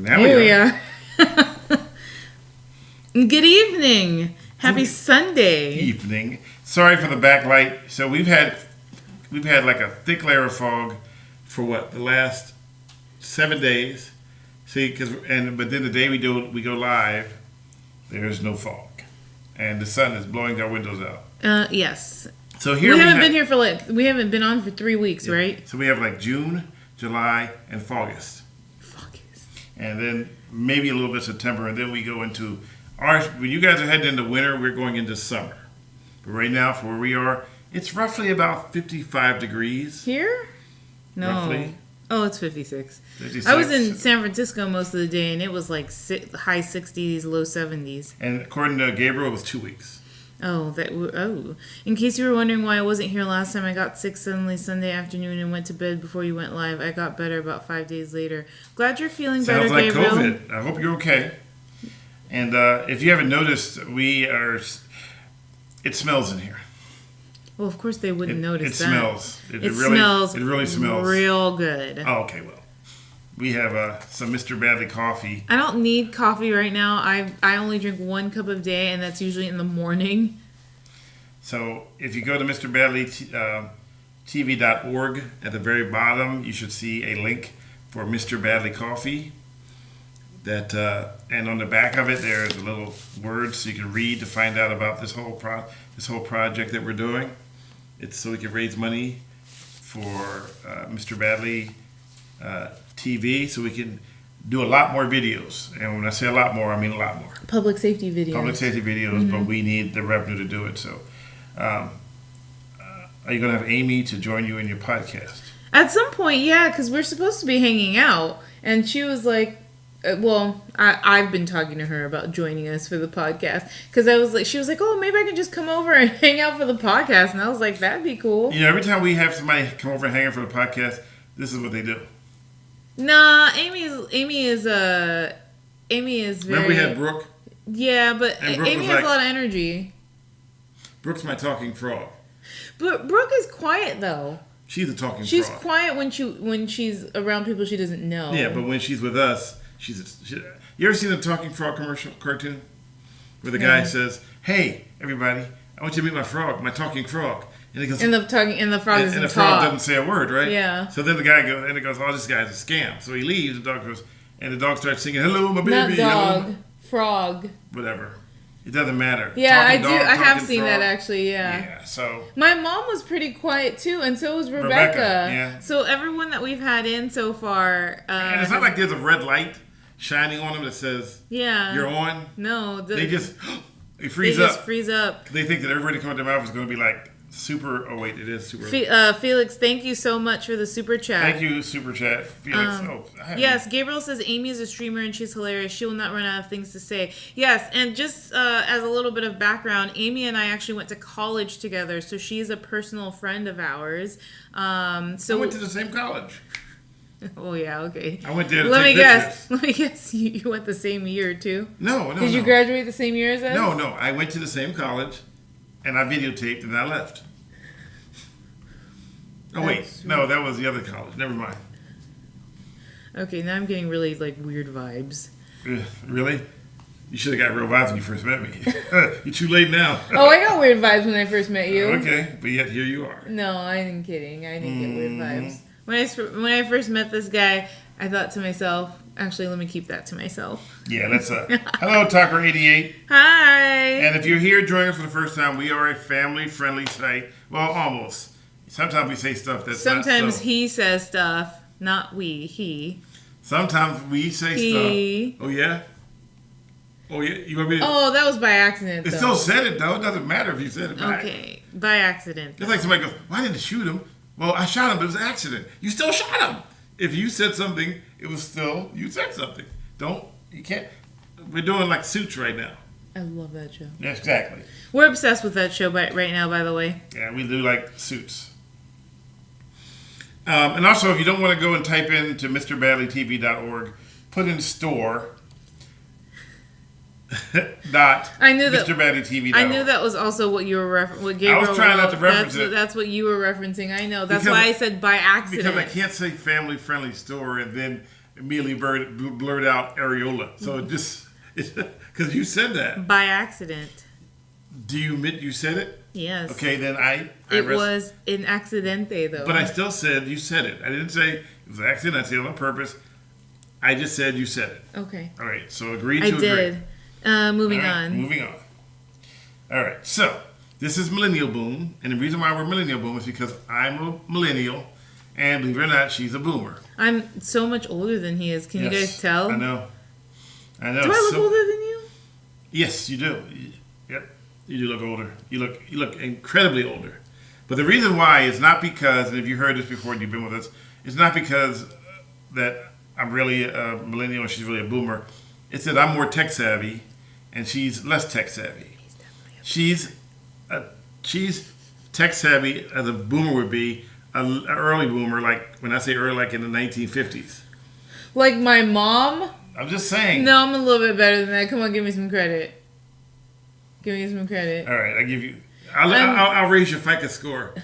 Now Here we are. Good evening. Happy Sunday. Evening. Sorry for the backlight. So we've had like a thick layer of fog for the last 7 days. See, but then the day we go live, there's no fog, and the sun is blowing our windows out. Yes. So here we haven't been on for 3 weeks, right? So we have like June, July, and August. And then maybe a little bit of September, and then we go into when you guys are heading into winter, we're going into summer. But right now, for where we are, it's roughly about 55 degrees. Here? No. Roughly. Oh, it's 56. 56. I was in San Francisco most of the day, and it was like high 60s, low 70s. And according to Gabriel, it was 2 weeks. Oh, in case you were wondering why I wasn't here last time, I got sick suddenly Sunday afternoon and went to bed before you went live. I got better about 5 days later. Glad you're feeling better, Gabriel. Sounds like Gabriel. COVID. I hope you're okay. And if you haven't noticed, it smells in here. Well, of course they wouldn't notice that. Smells. It really smells. Real good. Oh, okay, well. We have some Mr. Badley coffee. I don't need coffee right now. I only drink 1 cup a day, and that's usually in the morning. So if you go to MrBadleyTV.org, at the very bottom, you should see a link for Mr. Badley coffee. And on the back of it, there's a little words so you can read to find out about this whole project that we're doing. It's so we can raise money for Mr. Badley TV, so we can do a lot more videos. And when I say a lot more, I mean a lot more. Public safety videos. But we need the revenue to do it. So are you going to have Amy to join you in your podcast? At some point, yeah, because we're supposed to be hanging out. And she was like, I've been talking to her about joining us for the podcast. Because she was like, oh, maybe I can just come over and hang out for the podcast. And I was like, that'd be cool. Every time we have somebody come over and hang out for the podcast, this is what they do. Nah, Amy is very... Remember we had Brooke? Yeah, but Amy has a lot of energy. Brooke's my talking frog. But Brooke is quiet, though. She's a talking frog. She's quiet when she's around people she doesn't know. Yeah, but when she's with us, you ever seen the talking frog cartoon? Where the guy says, hey, everybody, I want you to meet my frog, my talking frog. And he goes, and the frog doesn't say a word, right? Yeah. So then the guy goes, oh, this guy's a scam. So he leaves, the dog goes, and the dog starts singing, hello, my baby. Not dog, hello. Frog. Whatever. It doesn't matter. Yeah, I do. I have seen that actually, yeah. Yeah, so. My mom was pretty quiet too, and so was Rebecca. Yeah. So everyone that we've had in so far. And it's not like there's a red light shining on them that says, you're on. No. They just freeze up. Freeze up. They think that everybody coming to their mouth is going to be like, super. Oh wait, it is super. Felix, thank you so much for the super chat. Thank you, super chat, Felix. Yes, Gabriel says Amy is a streamer and she's hilarious. She will not run out of things to say. Yes, and just as a little bit of background, Amy and I actually went to college together, so she's a personal friend of ours. I went to the same college. Oh yeah, okay. I went there to Let me pictures. guess. You went the same year too? No. Did you graduate the same year as us? No. I went to the same college. And I videotaped and I left. Oh, wait. No, that was the other college. Never mind. Okay, now I'm getting really, weird vibes. Really? You should have got real vibes when you first met me. You're too late now. Oh, I got weird vibes when I first met you. Okay, but yet here you are. No, I'm kidding. I didn't get weird vibes. When I first met this guy, I thought to myself, actually, let me keep that to myself. Yeah, that's hello, Talker88. Hi. And if you're here joining us for the first time, we are a family-friendly site. Well, almost. Sometimes we say stuff that's Sometimes not so. He says stuff, not we, he. Sometimes we say stuff. Oh, yeah? Oh, yeah? You want me to... Oh, that was by accident, It still said it, though. It doesn't matter if you said it back. Okay, by accident. It's like somebody goes, why didn't you shoot him? Well, I shot him, but it was an accident. You still shot him. If you said something, it was still, you said something. You can't, we're doing like Suits right now. I love that show. Yes, exactly. We're obsessed with that show right now, by the way. Yeah, we do like Suits. And also, if you don't want to go and type into MrBadleyTV.org, put in store I knew that MrBadleyTV.org. I knew that was also what you were what Gabriel I was trying not to reference it. That's what you were referencing. I know. That's why I said by accident. Because I can't say family-friendly store and then immediately blurt out areola. So it just, because you said that. By accident. Do you admit you said it? Yes. Okay, then It was an accidente, though. But I still said you said it. I didn't say it was an accident. I said it on purpose. I just said you said it. Okay. All right, so agree to I agree. did. Moving on. Moving on. All right, so this is Millennial Boom, and the reason why we're Millennial Boom is because I'm a millennial, and believe it or not, she's a boomer. I'm so much older than he is. Can you guys tell? I know. Do I look older than you? Yes, you do. Yep, you do look older. You look incredibly older. But the reason why is not because, and if you heard this before and you've been with us, it's not because that I'm really a millennial and she's really a boomer. It's that I'm more tech savvy and she's less tech savvy. She's tech savvy as a boomer would be, an early boomer, like when I say early, like in the 1950s. Like my mom? I'm just saying. No, I'm a little bit better than that. Come on, give me some credit. Give me some credit. All right, I'll raise your FICO score.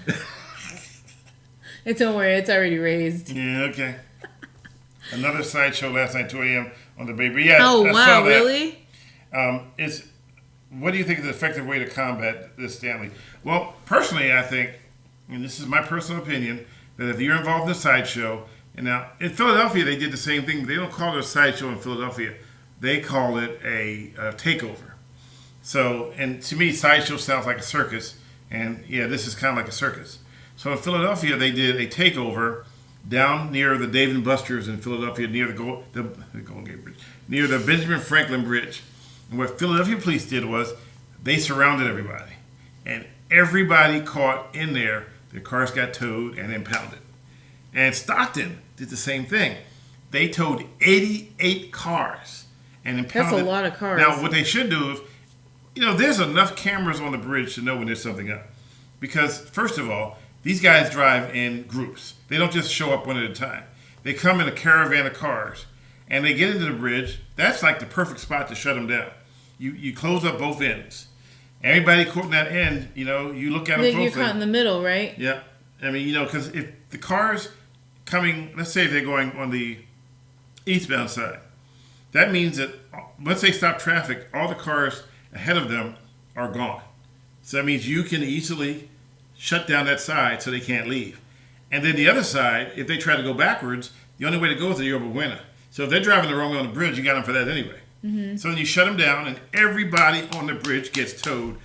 Don't worry, it's already raised. Yeah, okay. Another sideshow last night, 2 a.m. on the baby. Yeah. Oh, I wow, saw that. really? What do you think is an effective way to combat this, Stanley? Well, personally, I think, and this is my personal opinion, that if you're involved in a sideshow, and now in Philadelphia they did the same thing. They don't call it a sideshow in Philadelphia. They call it a takeover. So, and to me, sideshow sounds like a circus, and yeah, this is kind of like a circus. So in Philadelphia, they did a takeover down near the Dave and Buster's in Philadelphia, near the Golden Gate Bridge, near the Benjamin Franklin Bridge. And what Philadelphia police did was they surrounded everybody, and everybody caught in there, their cars got towed and impounded. And Stockton did the same thing. They towed 88 cars and impounded. That's a lot of cars. Now, what they should do is, there's enough cameras on the bridge to know when there's something up. Because, first of all, these guys drive in groups. They don't just show up one at a time. They come in a caravan of cars, and they get into the bridge. That's like the perfect spot to shut them down. You close up both ends. Everybody caught in that end, you look at them closely. You're caught in the middle, right? Yeah. I mean, because if the cars coming, let's say they're going on the eastbound side, that means that once they stop traffic, all the cars ahead of them are gone. So that means you can easily shut down that side so they can't leave. And then the other side, if they try to go backwards, the only way to go is the Yorba Buena. So if they're driving the wrong way on the bridge, you got them for that anyway. Mm-hmm. So then you shut them down, and everybody on the bridge gets towed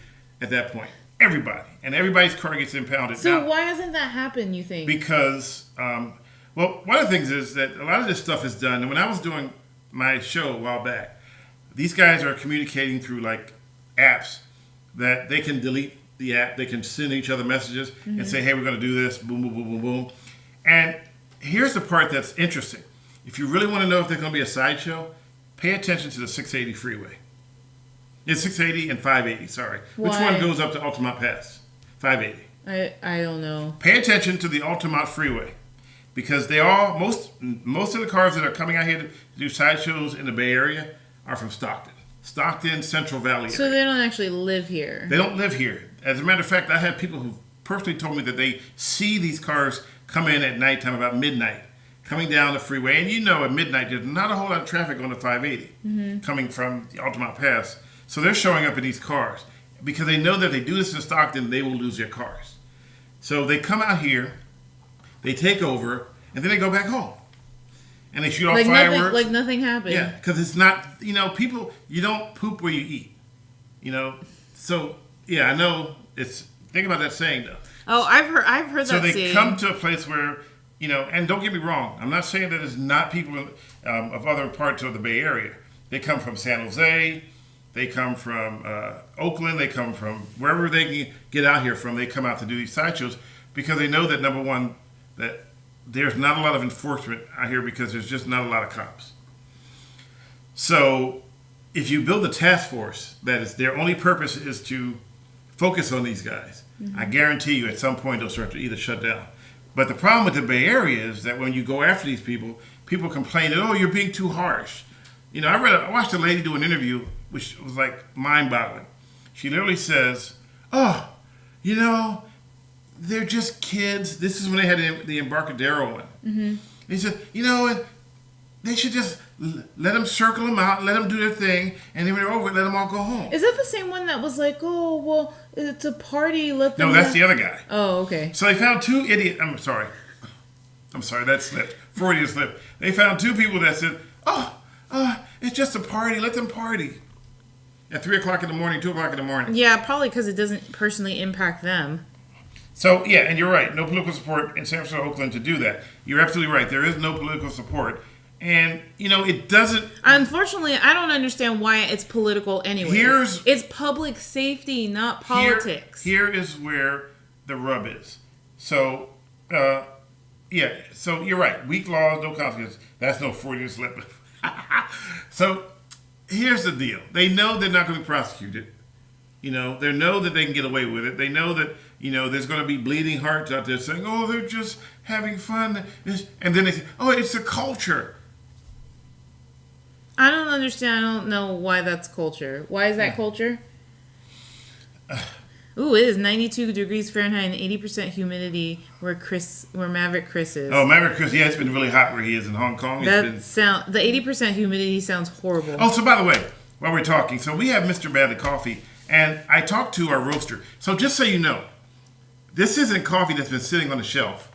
at that point. Everybody. And everybody's car gets impounded. So now, why doesn't that happen, you think? Because, well, one of the things is that a lot of this stuff is done. And when I was doing my show a while back, these guys are communicating through, like, apps that they can delete the app. They can send each other messages and say, hey, we're going to do this. Boom, boom, boom, boom, boom. And here's the part that's interesting. If you really want to know if there's going to be a sideshow, pay attention to the 680 freeway. It's 680 and 580, sorry. Why? Which one goes up to Altamont Pass? 580. I don't know. Pay attention to the Altamont freeway because they all, most of the cars that are coming out here to do sideshows in the Bay Area are from Stockton, Central Valley area. So they don't actually live here. They don't live here. As a matter of fact, I had people who personally told me that they see these cars come in at nighttime about midnight, coming down the freeway. And at midnight, there's not a whole lot of traffic on the 580 coming from the Altamont Pass. So they're showing up in these cars because they know that if they do this in Stockton, they will lose their cars. So they come out here, they take over, and then they go back home. And they shoot off fireworks. Like nothing happened. Yeah, because it's not, people, you don't poop where you eat. So, yeah, I know think about that saying, though. Oh, I've heard so that saying. So they come to a place where, and don't get me wrong, I'm not saying that it's not people of other parts of the Bay Area. They come from San Jose, they come from Oakland, they come from wherever they can get out here from, they come out to do these sideshows because they know that, number one, that there's not a lot of enforcement out here because there's just not a lot of cops. So if you build a task force that is their only purpose is to focus on these guys, I guarantee you at some point they'll start to either shut down. But the problem with the Bay Area is that when you go after these people complain that, oh, you're being too harsh. I watched a lady do an interview which was like mind-boggling. She literally says, oh, they're just kids. This is when they had the Embarcadero one. Mm-hmm. He said, they should just let them circle them out, let them do their thing, and then when they're over, let them all go home. Is that the same one that was like, oh, well, it's a party, let them... No, that's the other guy. Oh, okay. So they found two idiots. I'm sorry, that slipped. Freudian slip. They found two people that said, it's just a party, let them party. At 3 o'clock in the morning, 2 o'clock in the morning. Yeah, probably because it doesn't personally impact them. So, yeah, and you're right. No political support in San Francisco, Oakland to do that. You're absolutely right. There is no political support. And, it doesn't... Unfortunately, I don't understand why it's political anyway. It's public safety, not politics. Here is where the rub is. So, so you're right. Weak laws, no consequences. That's no Freudian slip. So, here's the deal. They know they're not going to be prosecuted. They know that they can get away with it. They know that, there's going to be bleeding hearts out there saying, oh, they're just having fun. And then they say, oh, it's a culture. I don't understand. I don't know why that's culture. Why is that culture? Ooh, it is 92 degrees Fahrenheit and 80% humidity where Maverick Chris is. Oh, Maverick Chris, yeah, it's been really hot where he is in Hong Kong. The 80% humidity sounds horrible. Oh, so by the way, while we're talking, so we have Mr. Badley Coffee, and I talked to our roaster. So just so you know, this isn't coffee that's been sitting on the shelf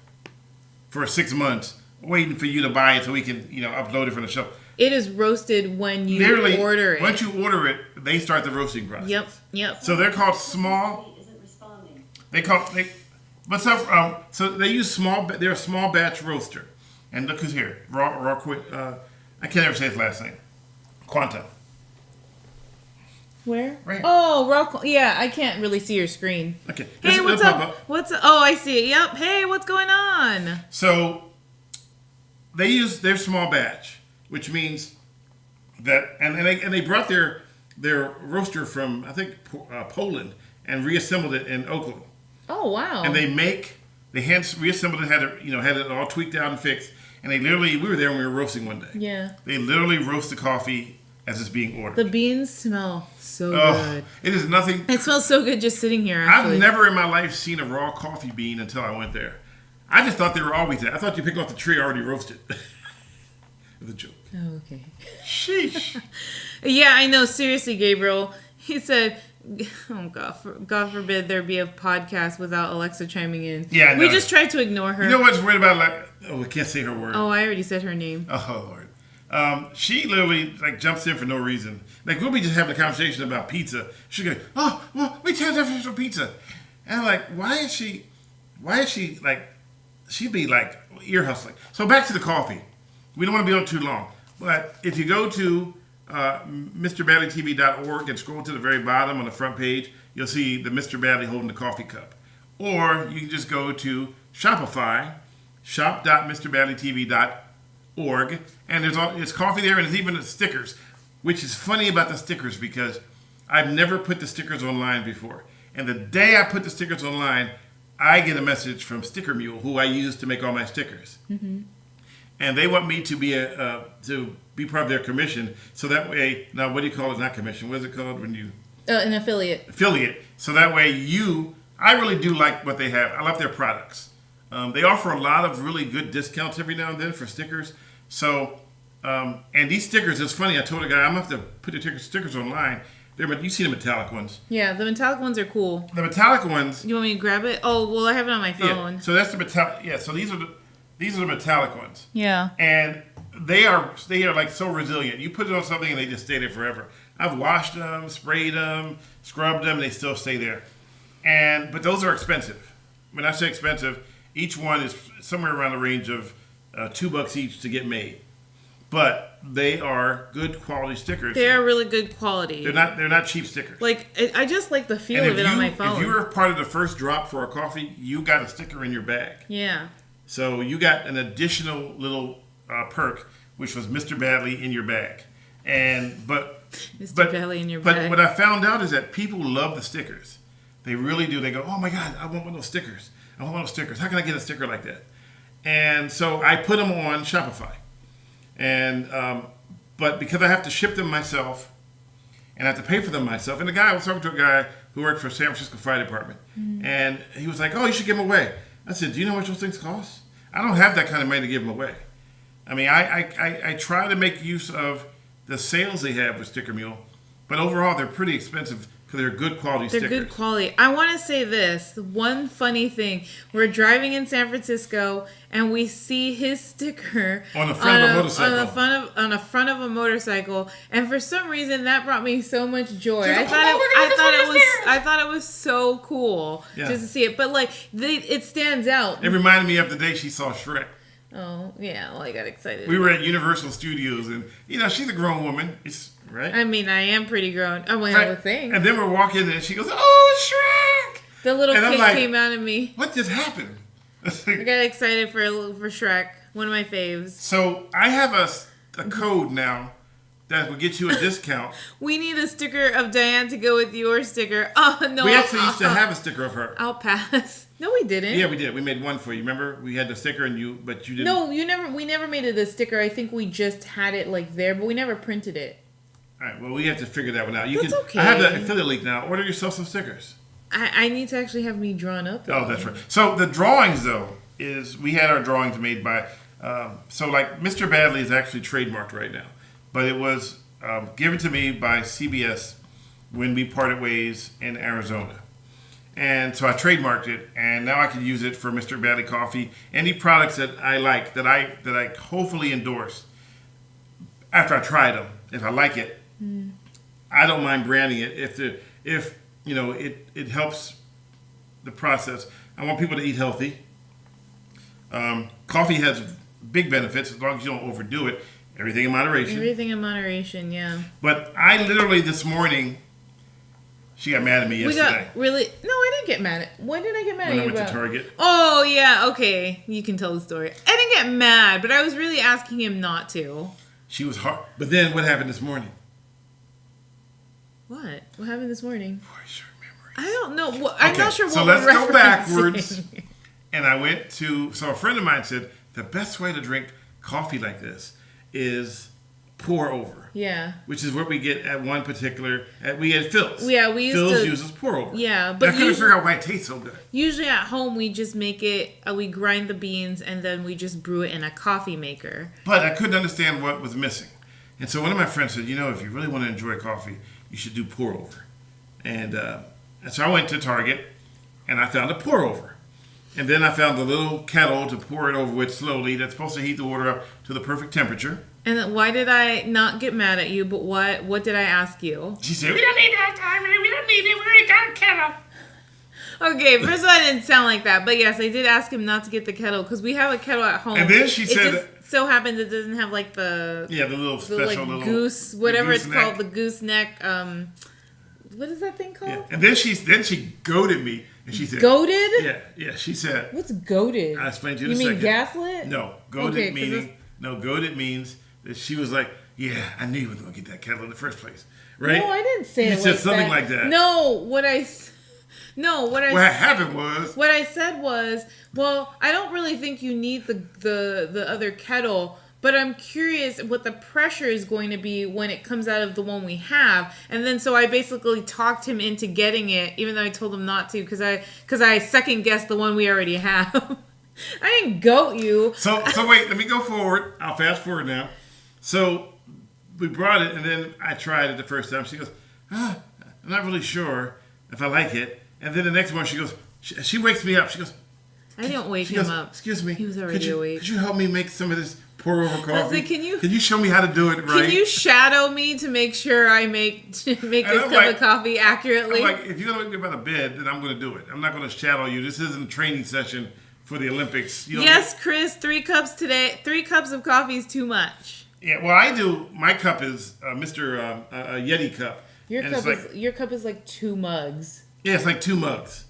for 6 months waiting for you to buy it so we can, upload it from the shelf. It is roasted when you order it. Once you order it, they start the roasting process. Yep. So they're called small. Isn't responding. So they use small. They're a small batch roaster. And look who's here. Raw quick. I can't ever say his last name. Quanta. Where? Right. Oh, yeah. I can't really see your screen. Okay. Hey, what's up? Oh, I see it. Yep. Hey, what's going on? So they use their small batch, which means that, and they brought their roaster from I think Poland and reassembled it in Oakland. Oh wow! And they hand reassembled it, had it all tweaked out and fixed. And we were there when we were roasting one day. Yeah. They literally roast the coffee as it's being ordered. The beans smell so good. It is nothing. It smells so good just sitting here. Actually. I've never in my life seen a raw coffee bean until I went there. I just thought they were always there. I thought you pick off the tree already roasted. The joke. Oh, okay. Sheesh. Yeah, I know. Seriously, Gabriel. He said, "Oh God forbid there be a podcast without Alexa chiming in." Yeah, I know. We just tried to ignore her. You know what's weird about we can't say her word. Oh, I already said her name. Oh Lord. She literally jumps in for no reason. We'll be just having a conversation about pizza. She go, oh, well, we can't have for pizza. And I'm like, why is she she'd be ear hustling. So back to the coffee. We don't want to be on too long. But if you go to MrBadleyTV.org and scroll to the very bottom on the front page, you'll see the Mr. Badley holding the coffee cup. Or you can just go to Shopify, shop.MrBadleyTV.org, and it's coffee there, and there's even the stickers, which is funny about the stickers because I've never put the stickers online before. And the day I put the stickers online, I get a message from Sticker Mule, who I use to make all my stickers. Mm-hmm. And they want me to be part of their commission, so that way. Now, what do you call it? Not commission. What is it called when you? An affiliate. Affiliate. So that way, I really do like what they have. I love their products. They offer a lot of really good discounts every now and then for stickers. So, and these stickers, it's funny. I told a guy I'm gonna have to put the stickers online. You see the metallic ones. Yeah, the metallic ones are cool. The metallic ones. You want me to grab it? Oh, well, I have it on my phone. Yeah. So that's the metallic. Yeah. So these are the metallic ones. Yeah. And they are so resilient. You put it on something and they just stay there forever. I've washed them, sprayed them, scrubbed them, and they still stay there. But those are expensive. When I say expensive, each one is somewhere around the range of $2 each to get made. But they are good quality stickers. They are really good quality. They're not cheap stickers. I just like the feel of it on my phone. If you were part of the first drop for a coffee, you got a sticker in your bag. Yeah. So you got an additional little perk, which was Mr. Badley in your bag. Badley in your bag. But what I found out is that people love the stickers. They really do. They go, oh my God, I want one of those stickers. I want one of those stickers. How can I get a sticker like that? And so I put them on Shopify. But because I have to ship them myself and I have to pay for them myself. And I was talking to a guy who worked for San Francisco Fire Department. Mm-hmm. And he was like, oh, you should give them away. I said, do you know how much those things cost? I don't have that kind of money to give them away. I mean, I try to make use of the sales they have with Sticker Mule, but overall they're pretty expensive because they're good quality They're stickers. good quality. I want to say this. One funny thing. We're driving in San Francisco and we see his sticker On the front of a motorcycle. On the front of a motorcycle, and for some reason that brought me so much joy. She's I like, thought "Oh, I thought it was so cool Yeah. just to see it. But like it stands out. It reminded me of the day she saw Shrek. Oh, yeah. Well, I got excited. We were at Universal Studios, and she's a grown woman, right? I mean, I am pretty grown. Oh, well, I would think. And then we're walking, and she goes, "Oh, Shrek!" The little And I'm kid like, came out of me. What just happened? I got excited for Shrek. One of my faves. So I have a code now that will get you a discount. We need a sticker of Diane to go with your sticker. Oh, no. We actually used to have a sticker of her. I'll pass. No, we didn't. Yeah, we did. We made one for you. Remember? We had the sticker, but you didn't. No, we never made it a sticker. I think we just had it like there, but we never printed it. All right. Well, we have to figure that one out. That's okay. I have the affiliate link now. Order yourself some stickers. I need to actually have me drawn up. Oh, that's right. So the drawings, though, is we had our drawings made by. So like Mr. Badley is actually trademarked right now, but it was given to me by CBS when we parted ways in Arizona. And so I trademarked it, and now I can use it for Mr. Badley Coffee. Any products that I like, that I hopefully endorse after I try them, if I like it, I don't mind branding it. If it helps the process. I want people to eat healthy. Coffee has big benefits as long as you don't overdo it. Everything in moderation. Everything in moderation, yeah. But I literally this morning. She got mad at me yesterday. No, I didn't get mad. When did I get mad at you When I went about? to Target. Oh, yeah, okay. You can tell the story. I didn't get mad, but I was really asking him not to. She was hard. But then what happened this morning? What? What happened this morning? Short memory. I don't know. I'm not sure what so we're let's go referencing. backwards. And I went to, so a friend of mine said, the best way to drink coffee like this is pour over. Yeah. Which is what we get at one particular, we had Phil's. Yeah, we used Phil's to. uses pour over. Yeah, But but I couldn't figure out why it tastes so good. Usually at home we just make it, we grind the beans and then we just brew it in a coffee maker. But I couldn't understand what was missing. And so one of my friends said, if you really want to enjoy coffee, you should do pour over. And so I went to Target and I found a pour over. And then I found the little kettle to pour it over with slowly that's supposed to heat the water up to the perfect temperature. And then why did I not get mad at you, but what did I ask you? She said, we don't need that time, we don't need it, we already got a kettle. Okay, first of all, I didn't sound like that, but yes, I did ask him not to get the kettle because we have a kettle at home. And then she said, it just so happens it doesn't have like the little special like goose, whatever it's gooseneck. called, the gooseneck. What is that thing called? Yeah. And then she goaded me, and she said, goaded? Yeah. She said, what's goaded? I'll explain to you in in a second. second. You mean gaslit? No, goaded means that she was like, yeah, I knew you were going to get that kettle in the first place, right? No, I didn't say you it said like something that. like that. No, what happened was, what I said was, well, I don't really think you need the other kettle, but I'm curious what the pressure is going to be when it comes out of the one we have. And then so I basically talked him into getting it, even though I told him not to, because I second guessed the one we already have. I didn't goat you. So wait, let me go forward. I'll fast forward now. So we brought it, and then I tried it the first time. She goes, I'm not really sure if I like it. And then the next one, she goes, she wakes me up. She goes, I didn't wake him up. Excuse me. He was already awake. Could you help me make some of this pour over coffee? I was like, can you show me how to do it right? Can you shadow me to make sure I make this cup of coffee accurately? I'm like, if you're going to wake me up out of bed, then I'm going to do it. I'm not going to shadow you. This isn't a training session for the Olympics. Yes, Chris, 3 cups today. 3 cups of coffee is too much. Yeah, well, I do. My cup is Mr. Yeti cup. Your cup is like 2 mugs. Yeah, it's like 2 mugs.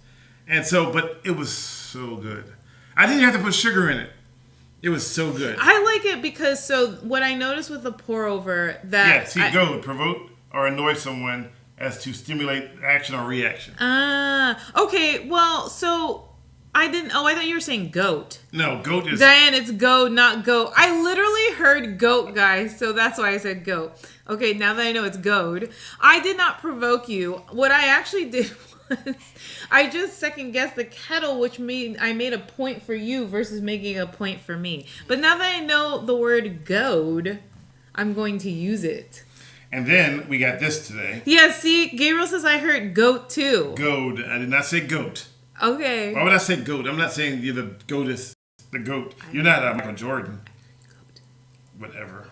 And so, but it was so good. I didn't have to put sugar in it. It was so good. I like it because, so what I noticed with the pour over that... goad, provoke or annoy someone as to stimulate action or reaction. Okay, well, so I thought you were saying goat. No, goat is... Diane, it's goat, not goat. I literally heard goat, guys, so that's why I said goat. Okay, now that I know it's goad. I did not provoke you. What I actually did I just second guessed the kettle, which made I made a point for you versus making a point for me. But now that I know the word goad, I'm going to use it. And then we got this today. Yeah, see, Gabriel says I heard goat too. Goad. I did not say goat. Okay. Why would I say goat? I'm not saying you're the goatess. The goat. You're not Michael Jordan. Whatever.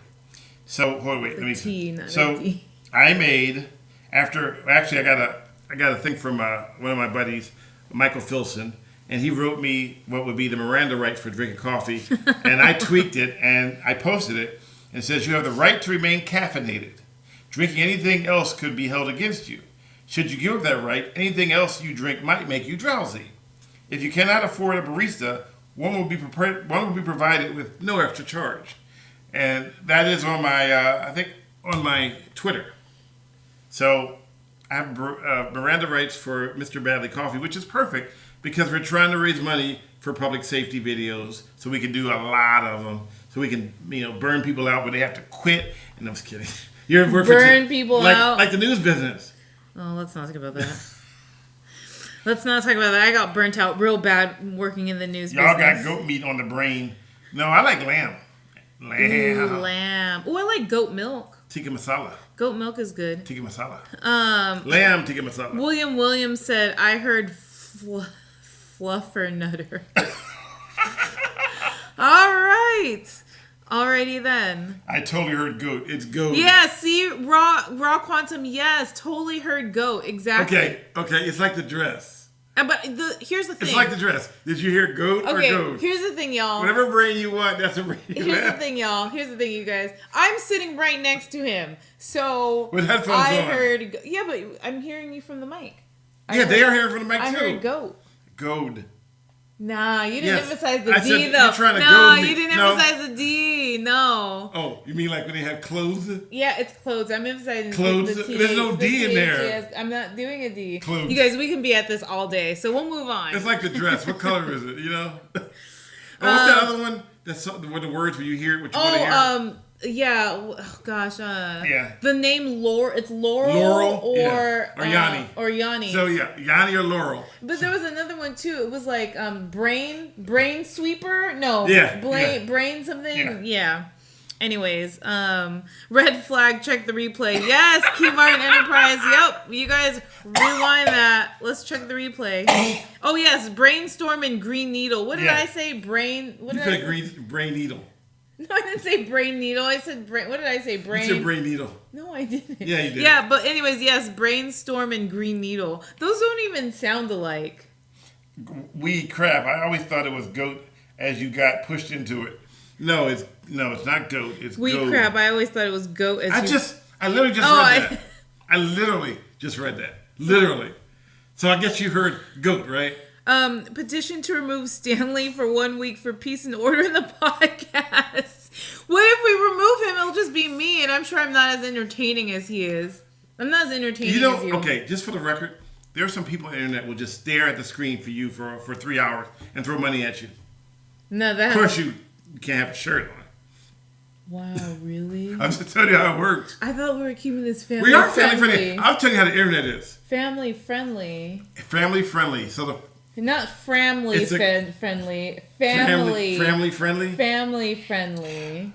So hold on, wait. Let me. T, not so a D. I made after. Actually, I got a thing from one of my buddies, Michael Filson, and he wrote me what would be the Miranda rights for drinking coffee, and I tweaked it and I posted it and it says you have the right to remain caffeinated. Drinking anything else could be held against you. Should you give up that right, anything else you drink might make you drowsy. If you cannot afford a barista, one will be provided with no extra charge. And that is on my, I think, on my Twitter. So I have Miranda rights for Mr. Badley Coffee, which is perfect because we're trying to raise money for public safety videos so we can do a lot of them. So we can, burn people out where they have to quit. And I'm just kidding. You're burn people out? Like the news business. Oh, let's not talk about that. Let's not talk about that. I got burnt out real bad working in the news Y'all business. got goat meat on the brain. No, I like lamb. Ooh, lamb. Ooh, I like goat milk. Tikka masala. Goat milk is good. Tikka masala. Lamb tikka masala. William Williams said, I heard fluffernutter. All right. Alrighty then. I totally heard goat. It's goat. Yeah, see, raw quantum, yes, totally heard goat, exactly. Okay, it's like the dress. But here's the thing. It's like the dress. Did you hear goat or goat? Here's the thing, y'all. Whatever brain you want, that's the brain you Here's have. the thing, y'all. Here's the thing, you guys. I'm sitting right next to him, so with headphones on. I heard. Yeah, but I'm hearing you from the mic. They are hearing from the mic too. I heard goat. Goad. Nah, you didn't emphasize the I D said, though. You're trying to No, goad me. you didn't emphasize the D. No. Oh, you mean like when they have clothes? Yeah, it's clothes. I'm emphasizing Clothes? the T. There's no D in there. Yes, I'm not doing a D. Clothes. You guys, we can be at this all day, so we'll move on. It's like the dress. What color is it? What's that other one? That's with the words where you hear what you want to hear. Yeah. Oh, gosh. Yeah. The name It's Laurel. Or Yanni. Or Yanni. So yeah, Yanni or Laurel. But there was another one too. It was like brain sweeper. No. Yeah. Brain something. Yeah. Anyways, red flag. Check the replay. Yes, Key Martin Enterprise. Yep. You guys rewind that. Let's check the replay. Oh yes, brainstorm and green needle. What did I say? Brain. What you did said brain needle. No, I didn't say brain needle. I said brain. What did I say? Brain. You said brain needle. No, I didn't. Yeah, you did. Yeah, but anyways, yes, brainstorm and green needle. Those don't even sound alike. Crap. I always thought it was goat as you got pushed into it. No, it's not goat. It's goat. Crap. I always thought it was goat. I literally just read that. I literally just read that. Literally. So I guess you heard goat, right? Petition to remove Stanley for 1 week for peace and order in the podcast. What if we remove him? It'll just be me, and I'm sure I'm not as entertaining as he is. I'm not as entertaining as you. Okay, just for the record, there are some people on the internet will just stare at the screen for you for 3 hours and throw money at you. No, Of course you can't have a shirt on. Wow, really? I'm just telling you how it works. I thought we were keeping this family We are family friendly. I'll tell you how the internet is. Family friendly. Family friendly. So not friendly friendly. Family. Family friendly? Family friendly.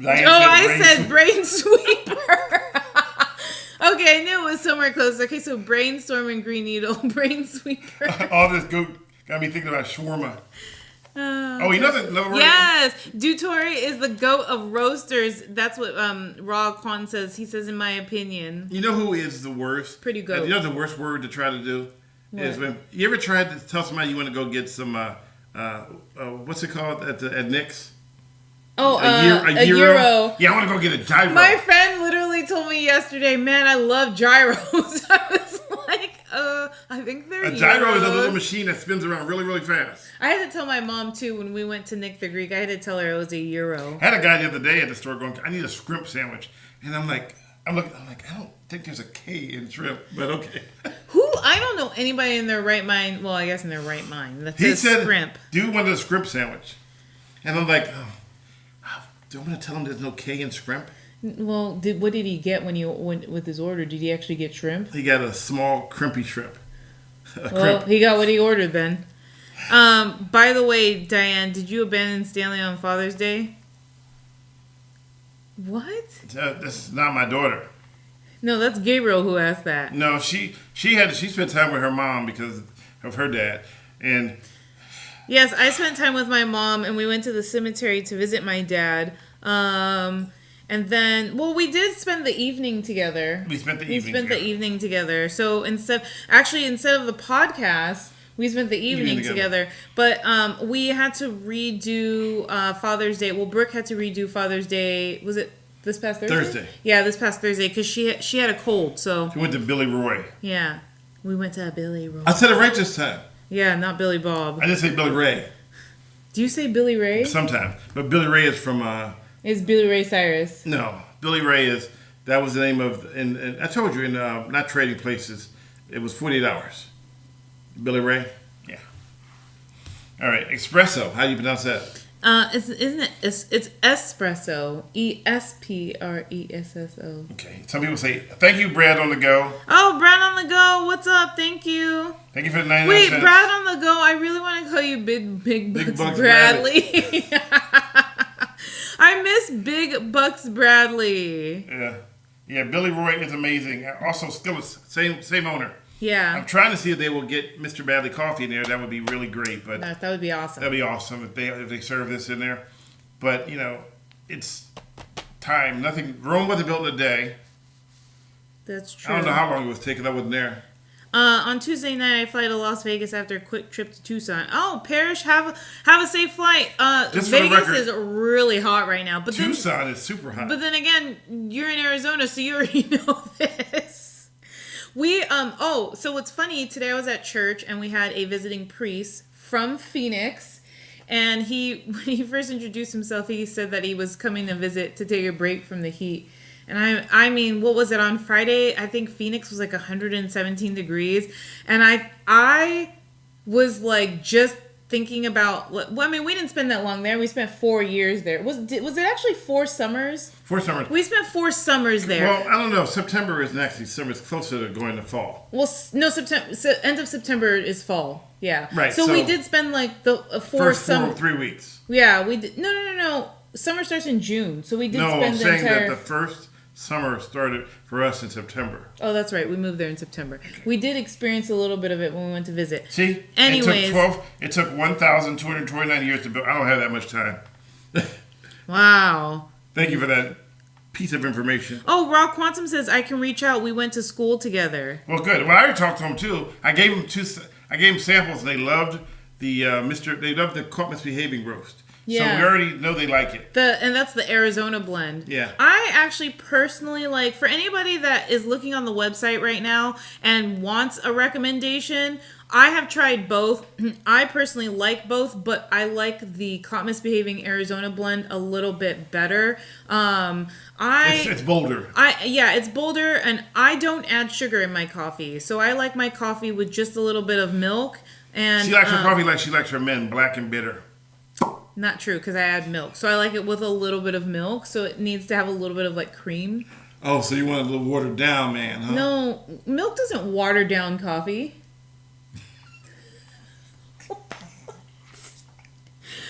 I said brain sweeper. Okay, I knew it was somewhere close. Okay, so brainstorm and green needle. Brain sweeper. All this goat got me thinking about shawarma. You know the word? Yes, Dutori is the goat of roasters. That's what Raw Quan says. He says, in my opinion. You know who is the worst? Pretty goat. You know the worst word to try to do is when you ever tried to tell somebody you want to go get some what's it called at Nick's? Oh, a gyro. Yeah, I want to go get a gyro. My friend literally told me yesterday, man, I love gyros. I was like, I think they're a gyro is a little machine that spins around really, really fast. I had to tell my mom, too, when we went to Nick the Greek, I had to tell her it was a euro. I had a guy the other day at the store going, I need a shrimp sandwich. And I'm like, I don't think there's a K in shrimp, but okay. I don't know anybody in their right mind, well, I guess in their right mind, that He says said, shrimp. Do want a shrimp sandwich. And I'm like, do I want to tell him there's no K in shrimp? Well, what did he get when you went with his order? Did he actually get shrimp? He got a small crimpy shrimp. Well, he got what he ordered then. By the way, Diane, did you abandon Stanley on Father's Day? What? That's not my daughter. No, that's Gabriel who asked that. No, she spent time with her mom because of her dad, and yes, I spent time with my mom, and we went to the cemetery to visit my dad. And then, well, we did spend the evening together. We spent the evening together. So instead of the podcast, we spent the evening together. But we had to redo Father's Day. Well, Brooke had to redo Father's Day. Was it this past Thursday? Thursday. Yeah, this past Thursday because she had a cold. So she went to Billy Roy. Yeah, we went to Billy Roy. I said it right this time. Yeah, not Billy Bob. I didn't say Billy Ray. Do you say Billy Ray? Sometimes, but Billy Ray is from. Is Billy Ray Cyrus? No, Billy Ray that was the name of. And I told you in Not Trading Places, it was 48 Hours. Billy Ray. Yeah. All right, espresso. How do you pronounce that? Isn't it? It's espresso. ESPRESSO. Okay. Some people say, "Thank you, Brad on the go." Oh, Brad on the go. What's up? Thank you. Thank you for the 99 Wait, cents. Brad on the go. I really want to call you Big Bucks Bradley. I miss Big Bucks Bradley. Yeah. Billy Roy is amazing. Also, still same owner. Yeah. I'm trying to see if they will get Mr. Bradley coffee in there. That would be really great. But that would be awesome. That'd be awesome if they serve this in there. But it's time. Rome wasn't built in a day. That's true. I don't know how long it was taken. I wasn't there. On Tuesday night, I fly to Las Vegas after a quick trip to Tucson. Oh, Parrish, have a safe flight. Just for the Vegas record, is really hot right now. But Tucson is super hot. But then again, you're in Arizona, so you already know this. So what's funny, today I was at church and we had a visiting priest from Phoenix. And when he first introduced himself, he said that he was coming to visit to take a break from the heat. And I mean, what was it on Friday? I think Phoenix was like 117 degrees. And I was like just thinking about, well, I mean, we didn't spend that long there. We spent 4 years there. Was it actually 4 summers? 4 summers. We spent 4 summers there. Well, I don't know. September isn't actually summer. It's closer to going to fall. Well, no, September. So end of September is fall. Yeah. Right. So we did spend like the first 3 weeks. Yeah, we did. No. Summer starts in June, so we did spend the entire. No, saying that the first summer started for us in September. Oh, that's right. We moved there in September. Okay. We did experience a little bit of it when we went to visit. See? Anyways. It took 1,229 years to build. I don't have that much time. Wow. Thank you for that piece of information. Oh, Raw Quantum says, I can reach out. We went to school together. Well, good. Well, I already talked to him, too. I gave him samples, and they loved they loved the Caught Misbehaving roast. Yeah. So we already know they like it. And that's the Arizona blend. Yeah. I actually personally like, for anybody that is looking on the website right now and wants a recommendation, I have tried both. I personally like both, but I like the Caught Misbehaving Arizona blend a little bit better. It's bolder. It's bolder, and I don't add sugar in my coffee. So I like my coffee with just a little bit of milk. And she likes her coffee like she likes her men, black and bitter. Not true, because I add milk. So I like it with a little bit of milk, so it needs to have a little bit of, like, cream. Oh, so you want a little watered down, man, huh? No, milk doesn't water down coffee.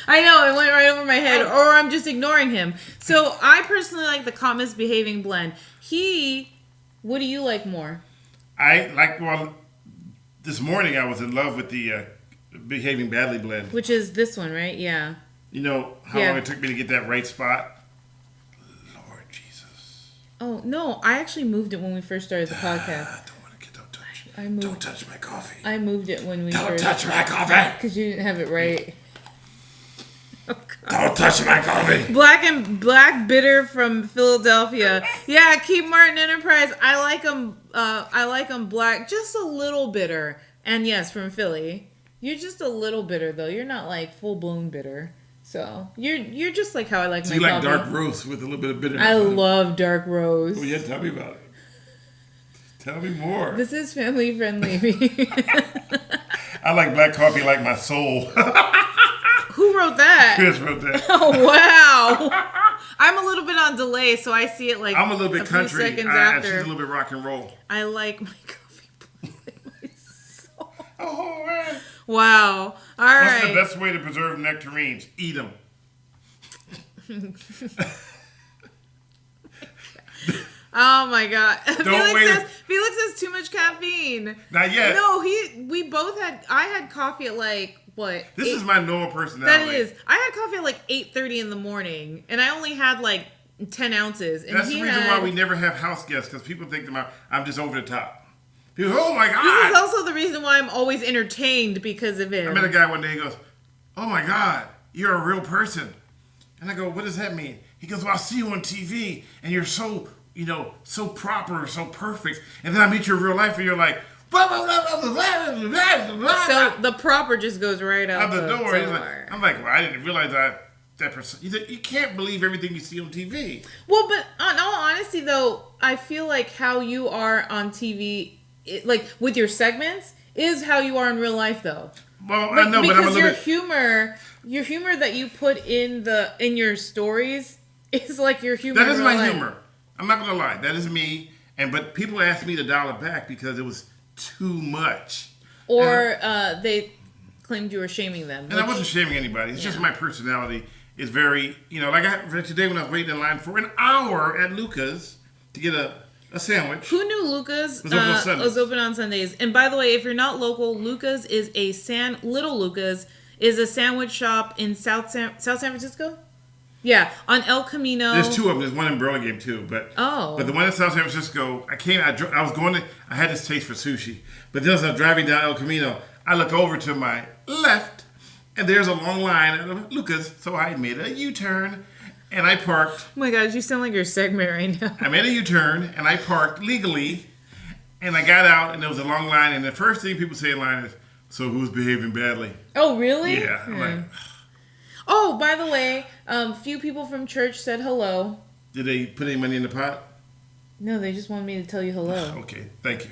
I know, it went right over my head, or I'm just ignoring him. So I personally like the Caught Misbehaving blend. What do you like more? This morning I was in love with the Behaving Badly blend. Which is this one, right? Yeah. You know how long it took me to get that right spot? Lord Jesus. Oh, no. I actually moved it when we first started the podcast. Don't touch my coffee. I moved it when we Don't touch my coffee. Because you didn't have it right. Oh, don't touch my coffee. Black bitter from Philadelphia. Yeah, Keep Martin Enterprise. I like them. I like them black, just a little bitter. And yes, from Philly. You're just a little bitter though. You're not like full blown bitter. So you're just like how I like my coffee. So you like dark roast with a little bit of bitterness. I love dark roast. Oh yeah, tell me about it. Tell me more. This is family friendly. I like black coffee like my soul. Who wrote that? Chris wrote that. Oh wow! I'm a little bit on delay, so I see it like I'm a little bit country. Seconds after. She's a little bit rock and roll. I like my coffee black like my soul. Oh, man. Wow. All right. What's the best way to preserve nectarines? Eat them. Oh my god. Don't Felix has too much caffeine. Not yet. No, I had coffee at like what? This is my normal personality. That is. I had coffee at like 8:30 in the morning and I only had like 10 ounces. And that's the reason why we never have house guests, because people think that I'm just over the top. People, oh my God. This is also the reason why I'm always entertained because of him. I met a guy one day, he goes, oh my God, you're a real person. And I go, what does that mean? He goes, well, I see you on TV and you're so, so proper, so perfect. And then I meet you in real life and you're like, blah, blah, blah, blah, blah, blah, blah. So the proper just goes right out the door. Like, I'm like, well, I didn't realize that person. You can't believe everything you see on TV. Well, but in all honesty, though, I feel like how you are on TV, like with your segments, is how you are in real life, though. Well, I know, but I'm a little bit... your humor that you put in your stories is like your humor. That is my humor. I'm not gonna lie. That is me. But people asked me to dial it back because it was too much. Or they claimed you were shaming them. And I wasn't shaming anybody. It's just my personality is very, like today when I was waiting in line for an hour at Luca's to get a sandwich. Who knew Luca's was open on Sundays? And by the way, if you're not local, Luca's is Little Luca's is a sandwich shop in South San Francisco. Yeah, on El Camino. There's two of them. There's one in Burlingame too, but the one in South San Francisco, I had this taste for sushi, but then as I was driving down El Camino, I look over to my left, and there's a long line at Luca's, so I made a U-turn, and I parked. Oh my God, you sound like your segment right now. I made a U-turn, and I parked legally, and I got out, and there was a long line, and the first thing people say in line is, so who's behaving badly? Oh, really? Yeah. I'm like... Oh, by the way, few people from church said hello. Did they put any money in the pot? No, they just wanted me to tell you hello. Okay, thank you.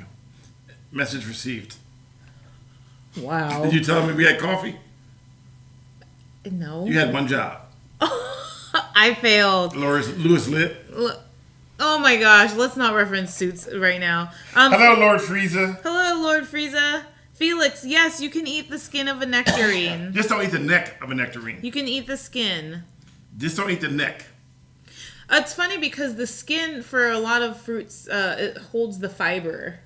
Message received. Wow. Did you tell them we had coffee? No. You had one job. I failed. Lewis lit. Oh my gosh, let's not reference Suits right now. Hello, Lord Frieza. Hello, Lord Frieza. Felix, yes, you can eat the skin of a nectarine. Just don't eat the neck of a nectarine. You can eat the skin. Just don't eat the neck. It's funny because the skin for a lot of fruits, it holds the fiber.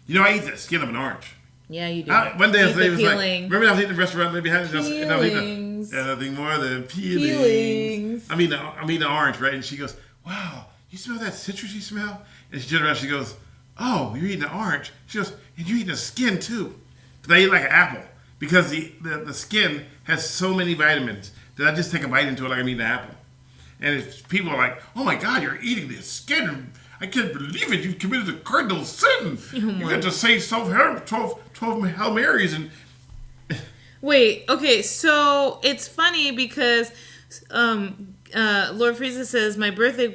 I eat the skin of an orange. Yeah, you do. One day I was like, peeling. remember I was eating the restaurant right behind us? Peelings. Nothing more than peelings. I mean the orange, right? And she goes, wow, you smell that citrusy smell? And she turned around, she goes, oh, you're eating the orange. She goes, and you're eating the skin too. But I eat like an apple because the skin has so many vitamins that I just take a bite into it like I'm eating an apple. And people are like, oh my God, you're eating the skin. I can't believe it. You've committed a cardinal sin. You got to say 12 Hail Marys. And wait, okay, so it's funny because Lord Frieza says, my birthday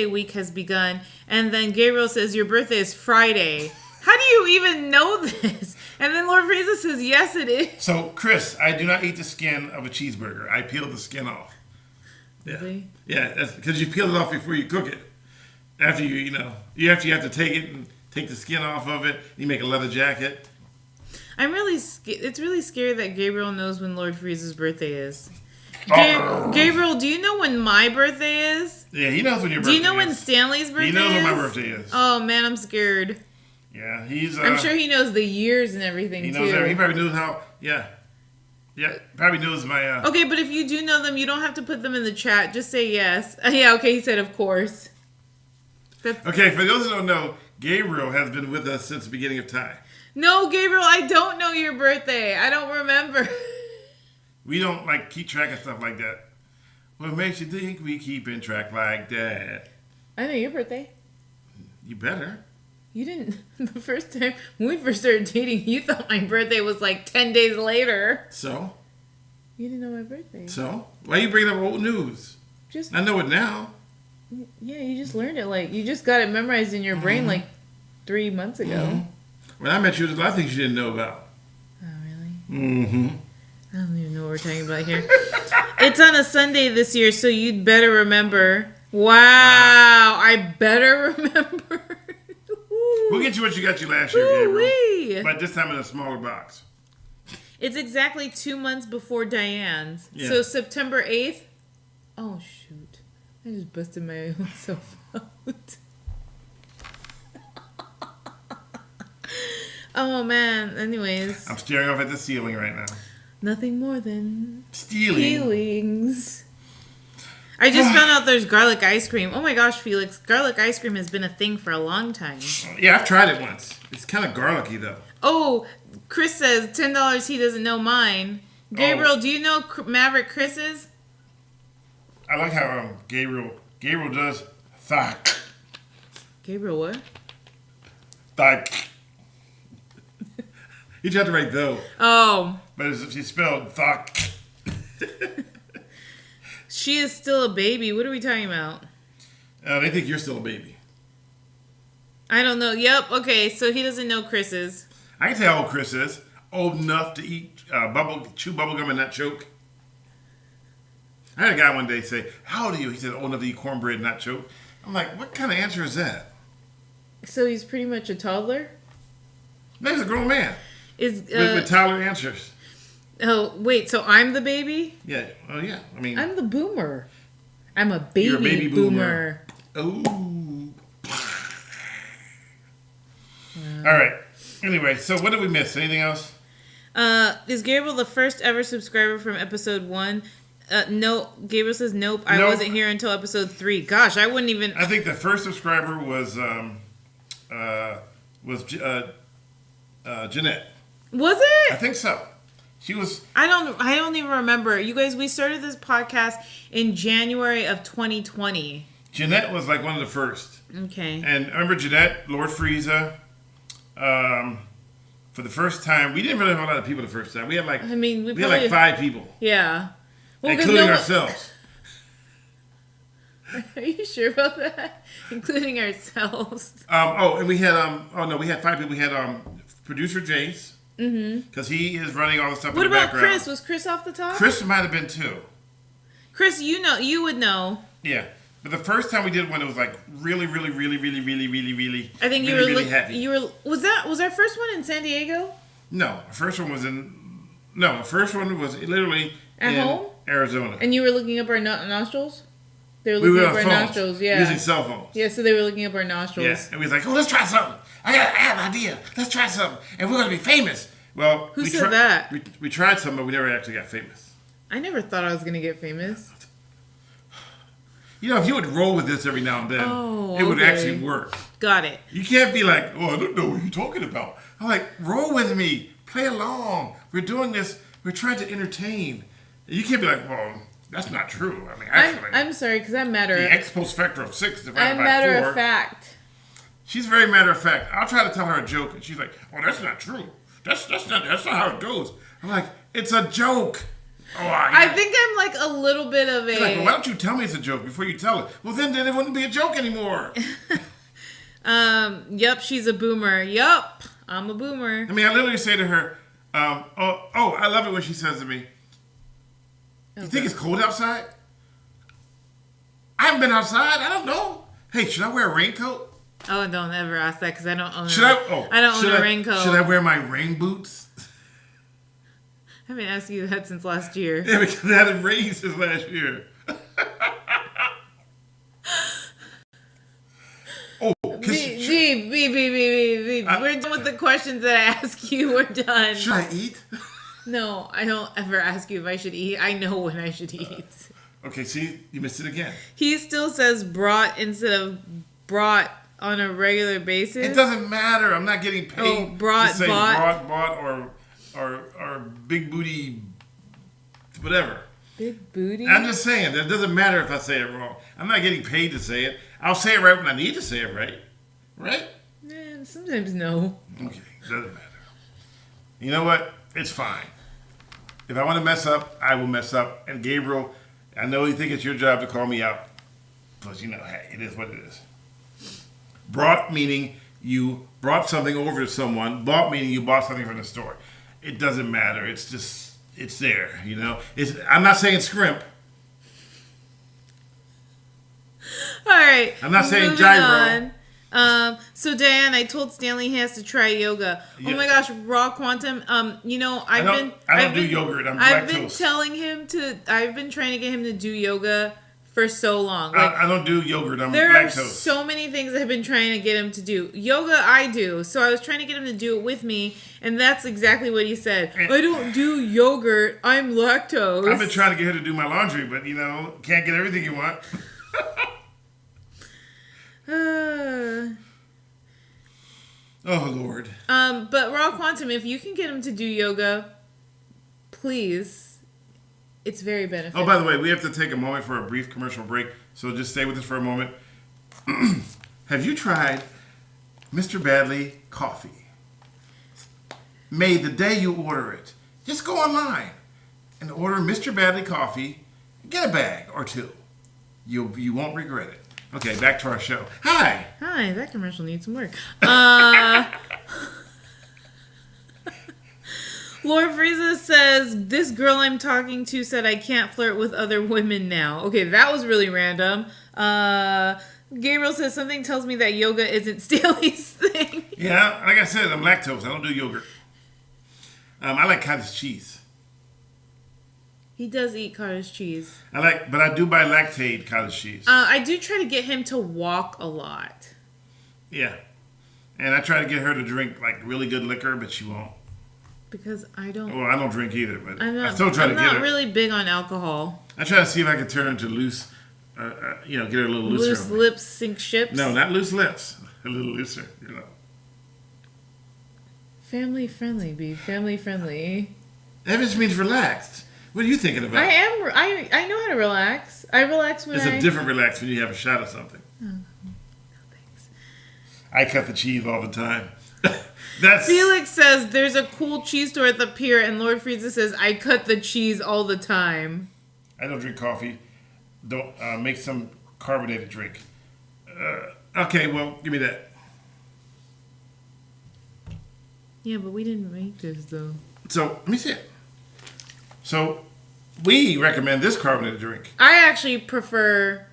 week has begun. And then Gabriel says, your birthday is Friday. How do you even know this? And then Lord Frieza says, yes, it is. So, Chris, I do not eat the skin of a cheeseburger. I peel the skin off. Yeah. Really? Yeah, that's because you peel it off before you cook it. After you have to take it and take the skin off of it. You make a leather jacket. It's really scary that Gabriel knows when Lord Frieza's birthday is. Gabriel, do you know when my birthday is? Yeah, he knows when your birthday is. Do you know when Stanley's birthday is? He knows when my birthday is. Oh, man, I'm scared. Yeah, he's... I'm sure he knows the years and everything, he knows too. He probably knows how... Yeah. Yeah, probably knows my... Okay, but if you do know them, you don't have to put them in the chat. Just say yes. Yeah, okay, he said of course. Okay, for those who don't know, Gabriel has been with us since the beginning of time. No, Gabriel, I don't know your birthday. I don't remember. We don't, keep track of stuff like that. What makes you think we keeping track like that? I know your birthday. You better. You didn't. The first time when we first started dating, you thought my birthday was 10 days later. So? You didn't know my birthday. So? Why are you bringing up old news? I know it now. Yeah, you just learned it. You just got it memorized in your brain 3 months ago. Mm-hmm. When I met you, there's a lot of things you didn't know about. Oh, really? Mm-hmm. I don't even know what we're talking about here. It's on a Sunday this year, so you'd better remember. Wow. I better remember. We'll get you what you got you last year, Gabriel. Woo-wee. But this time in a smaller box. It's exactly 2 months before Diane's. Yeah. So September 8th. Oh, shoot. I just busted myself out. Oh, man. Anyways. I'm staring off at the ceiling right now. Nothing more than Stealing. feelings. I just found out there's garlic ice cream. Oh my gosh, Felix. Garlic ice cream has been a thing for a long time. Yeah, I've tried it once. It's kind of garlicky, though. Oh, Chris says $10 he doesn't know mine. Gabriel, do you know Maverick Chris's? I like how Gabriel does thought. Gabriel what? Thought. You just have to write though. Oh. But it's spelled thought. She is still a baby. What are we talking about? They think you're still a baby. I don't know. Yep. Okay. So he doesn't know Chris's. I can tell how old Chris is. Old enough to eat chew bubblegum and not choke. I had a guy one day say, "How old are you?" He said, "Old enough to eat cornbread and not choke." I'm like, what kind of answer is that? So he's pretty much a toddler? No, he's a grown man. With toddler answers. Oh, wait. So I'm the baby? Yeah. Oh, yeah. I mean, I'm the boomer. I'm a baby, you're a baby boomer. Ooh. All right. Anyway, so what did we miss? Anything else? Is Gabriel the first ever subscriber from episode 1? No. Gabriel says nope. I wasn't here until episode 3. Gosh, I wouldn't even. I think the first subscriber was Jeanette. Was it? I think so. She was. I don't even remember. You guys, we started this podcast in January of 2020. Jeanette was like one of the first. Okay. And remember Jeanette, Lord Frieza. For the first time, we didn't really have a lot of people the first time. We had like, we had like 5 people. Yeah. Well, including ourselves. Are you sure about that? Including ourselves. And we had we had 5 people. We had producer Jace. Mm-hmm. Because he is running all the stuff what in the background. What about Chris? Was Chris off the top? Chris might have been too. Chris, you would know. Yeah. But the first time we did one, it was like really. I think you were really heavy. Was our first one in San Diego? No, the first one was literally at home, Arizona. And you were looking up our nostrils. They were looking up our nostrils. Yeah, using cell phones. Yeah, so they were looking up our nostrils. Yes, and we was like, "Oh, let's try something. I have an idea. Let's try something, and we're gonna be famous." Well, who said that? We tried something, but we never actually got famous. I never thought I was gonna get famous. You know, if you would roll with this every now and then, it would actually work. Got it. You can't be like, "Oh, I don't know what you're talking about." I'm like, roll with me. Play along. We're doing this. We're trying to entertain. You can't be like, "Well, that's not true." I mean, actually. I'm sorry, because I'm the X post factor of 6 divided by 4. I'm matter of fact. She's very matter of fact. I'll try to tell her a joke, and she's like, "Oh, that's not true. That's not how it goes." I'm like, "It's a joke." Oh, I think I'm like a little bit of a. She's like, "Well, why don't you tell me it's a joke before you tell it?" Well, then it wouldn't be a joke anymore. Yep, she's a boomer. Yup, I'm a boomer. I mean, I literally say to her, I love it when she says to me, "You think it's cold outside?" I haven't been outside. I don't know. Hey, should I wear a raincoat? Oh, don't ever ask that because I don't own. I don't own a raincoat. Should I wear my rain boots? I've been asking you that since last year. Yeah, because it hadn't rained since last year. We're done with the questions that I ask you. We're done. Should I eat? No, I don't ever ask you if I should eat. I know when I should eat. Okay, see, you missed it again. He still says brought instead of brought on a regular basis. It doesn't matter. I'm not getting paid to say bought or big booty, whatever. Big booty? I'm just saying, it doesn't matter if I say it wrong. I'm not getting paid to say it. I'll say it right when I need to say it right. Right? Sometimes no. Okay, doesn't matter. You know what? It's fine. If I want to mess up, I will mess up. And Gabriel, I know you think it's your job to call me out. But hey, it is what it is. Brought meaning you brought something over to someone. Bought meaning you bought something from the store. It doesn't matter. It's just, it's there, I'm not saying scrimp. All right. I'm not saying gyro. So Diane, I told Stanley he has to try yoga. Yeah. Oh my gosh, raw quantum. I don't do yogurt. I'm I've lactose. been telling him to. I've been trying to get him to do yoga for so long. Like, I don't do yogurt. I'm there lactose. are so many things I've been trying to get him to do. Yoga, I do. So I was trying to get him to do it with me, and that's exactly what he said. I don't do yogurt. I'm lactose. I've been trying to get her to do my laundry, but can't get everything you want. Oh Lord. But raw quantum, if you can get him to do yoga, please. It's very beneficial. Oh, by the way, we have to take a moment for a brief commercial break, so just stay with us for a moment. Have you tried Mr. Badley coffee? Made the day you order it. Just go online and order Mr. Badley coffee. Get a bag or two. You won't regret it. Okay, back to our show. Hi, that commercial needs some work. Lord Frieza says, this girl I'm talking to said I can't flirt with other women now. Okay, that was really random. Gabriel says, something tells me that yoga isn't Stanley's thing. Yeah, like I said, I'm lactose. I don't do yogurt. I like cottage cheese. He does eat cottage cheese. But I do buy lactate cottage cheese. I do try to get him to walk a lot. Yeah. And I try to get her to drink like really good liquor, but she won't. Because I don't. Well, I don't drink either, but I still try to get her. I'm not really big on alcohol. I try to see if I can turn her into loose, get her a little looser. Loose lips sink ships? No, not loose lips. A little looser, Family friendly, be family friendly. That just means relaxed. What are you thinking about? I know how to relax. I relax when It's a different relax when you have a shot of something. Oh, no thanks. I cut the cheese all the time. Felix says there's a cool cheese store at the pier, and Lord Frieza says I cut the cheese all the time. I don't drink coffee. Don't make some carbonated drink. Okay, well, give me that. Yeah, but we didn't make this though. So let me see it. So we recommend this carbonated drink. I actually prefer.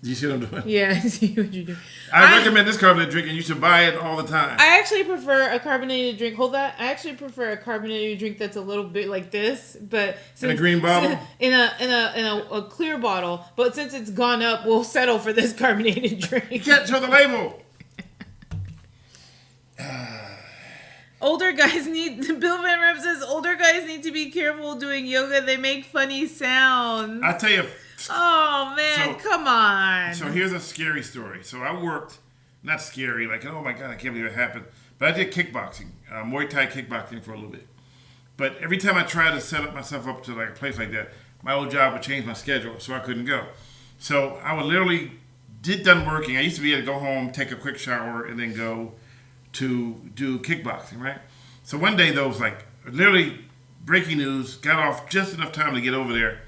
Do you see what I'm doing? Yeah, I see what you're doing. I recommend this carbonated drink, and you should buy it all the time. I actually prefer a carbonated drink. Hold that. I actually prefer a carbonated drink that's a little bit like this, but in a green bottle. In a clear bottle. But since it's gone up, we'll settle for this carbonated drink. You can't show the label. Older guys Bill Van Rep says, older guys need to be careful doing yoga. They make funny sounds. I tell you. Oh, man, come on. So here's a scary story. So I worked, not scary, like, oh my God, I can't believe it happened. But I did kickboxing, Muay Thai kickboxing for a little bit. But every time I tried to set myself up to like a place like that, my old job would change my schedule, so I couldn't go. So I would literally, done working. I used to be able to go home, take a quick shower, and then go to do kickboxing, right? So one day, though, was like literally breaking news, got off just enough time to get over there.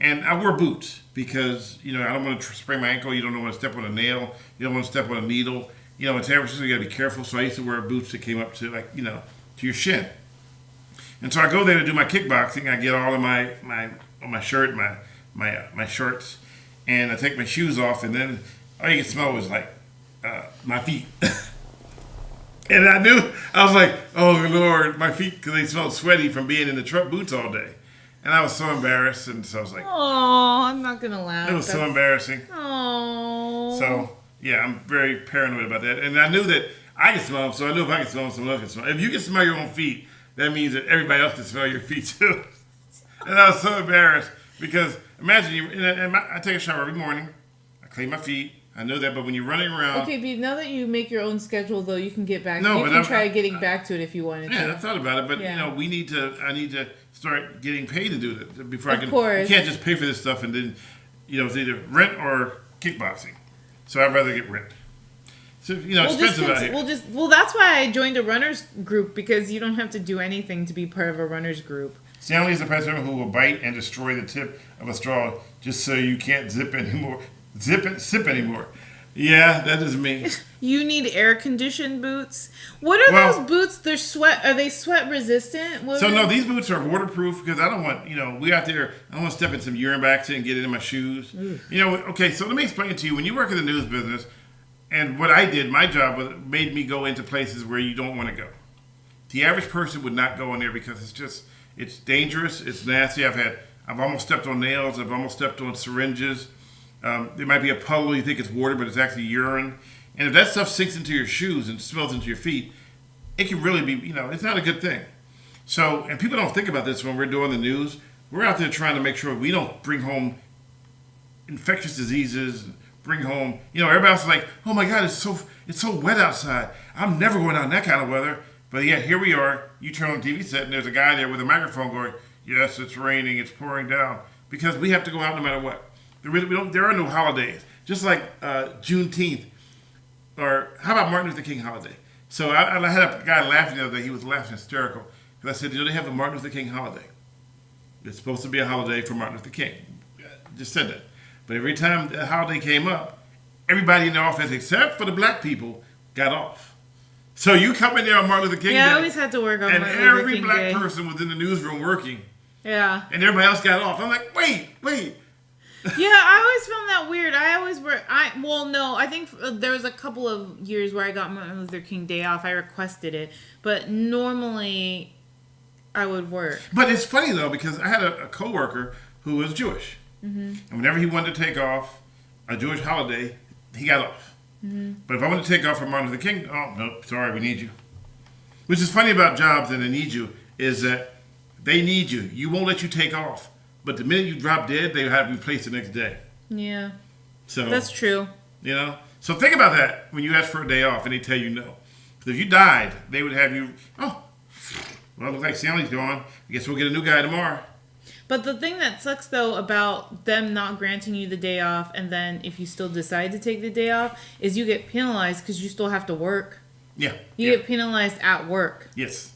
And I wore boots because, I don't want to sprain my ankle. You don't want to step on a nail. You don't want to step on a needle. In San Francisco, you got to be careful. So I used to wear boots that came up to, to your shin. And so I go there to do my kickboxing. I get all of my shirt, my shorts, and I take my shoes off. And then all you can smell was my feet. And I was like, oh Lord, my feet, because they smelled sweaty from being in the truck boots all day. And I was so embarrassed, and so I was like... Oh, I'm not going to laugh. It was so embarrassing. Oh. So, yeah, I'm very paranoid about that. And I knew that I could smell them, so I knew if I could smell them, someone else could smell them. If you can smell your own feet, that means that everybody else can smell your feet, too. And I was so embarrassed, because imagine, I take a shower every morning, I clean my feet, I know that, but when you're running around... Okay, but now that you make your own schedule, though, you can get back... No, you can try getting back to it if you wanted to. Yeah, I thought about it, but, I need to start getting paid to do that before I can... Of course. You can't just pay for this stuff and then, it's either rent or kickboxing. So I'd rather get rent. So, expensive out here. Well, that's why I joined a runner's group, because you don't have to do anything to be part of a runner's group. Stanley is the person who will bite and destroy the tip of a straw just so you can't sip anymore. Yeah, that is me. You need air-conditioned boots. What are those boots? Are they sweat resistant? No, these boots are waterproof because I don't want, we out there, I don't want to step in some urine back and get it in my shoes. Okay, so let me explain it to you. When you work in the news business, And what I did, my job was made me go into places where you don't want to go. The average person would not go in there because it's dangerous, it's nasty. I've almost stepped on nails, I've almost stepped on syringes. There might be a puddle, you think it's water, but it's actually urine. And if that stuff sinks into your shoes and smells into your feet, it can really be, it's not a good thing. So, and people don't think about this when we're doing the news. We're out there trying to make sure we don't bring home infectious diseases, bring home, everybody else is like, oh my God, it's so wet outside. I'm never going out in that kind of weather. But yeah, here we are. You turn on the TV set and there's a guy there with a microphone going, yes, it's raining, it's pouring down. Because we have to go out no matter what. There are no holidays. Just like Juneteenth, or how about Martin Luther King holiday? So I had a guy laughing the other day. He was laughing hysterical. Because I said, they have the Martin Luther King holiday. It's supposed to be a holiday for Martin Luther King. Just said that. But every time the holiday came up, everybody in the office, except for the black people, got off. So you come in there on Martin Luther King Day. I always had to work on Martin Luther King Day. And every black person was in the newsroom working. Yeah. And everybody else got off. I'm like, wait. Yeah, I always found that weird. I think there was a couple of years where I got Martin Luther King Day off. I requested it. But normally, I would work. But it's funny, though, because I had a coworker who was Jewish. Mm-hmm. And whenever he wanted to take off a Jewish holiday, he got off. Mm-hmm. But if I wanted to take off for Martin Luther King, oh, no, sorry, we need you. Which is funny about jobs and they need you is that they need you. You won't let you take off. But the minute you drop dead, they have you placed the next day. Yeah. So that's true. So think about that when you ask for a day off and they tell you no. Because if you died, they would have you, well, it looks like Stanley's gone. I guess we'll get a new guy tomorrow. But the thing that sucks, though, about them not granting you the day off, and then if you still decide to take the day off, is you get penalized because you still have to work. Yeah. You get penalized at work. Yes.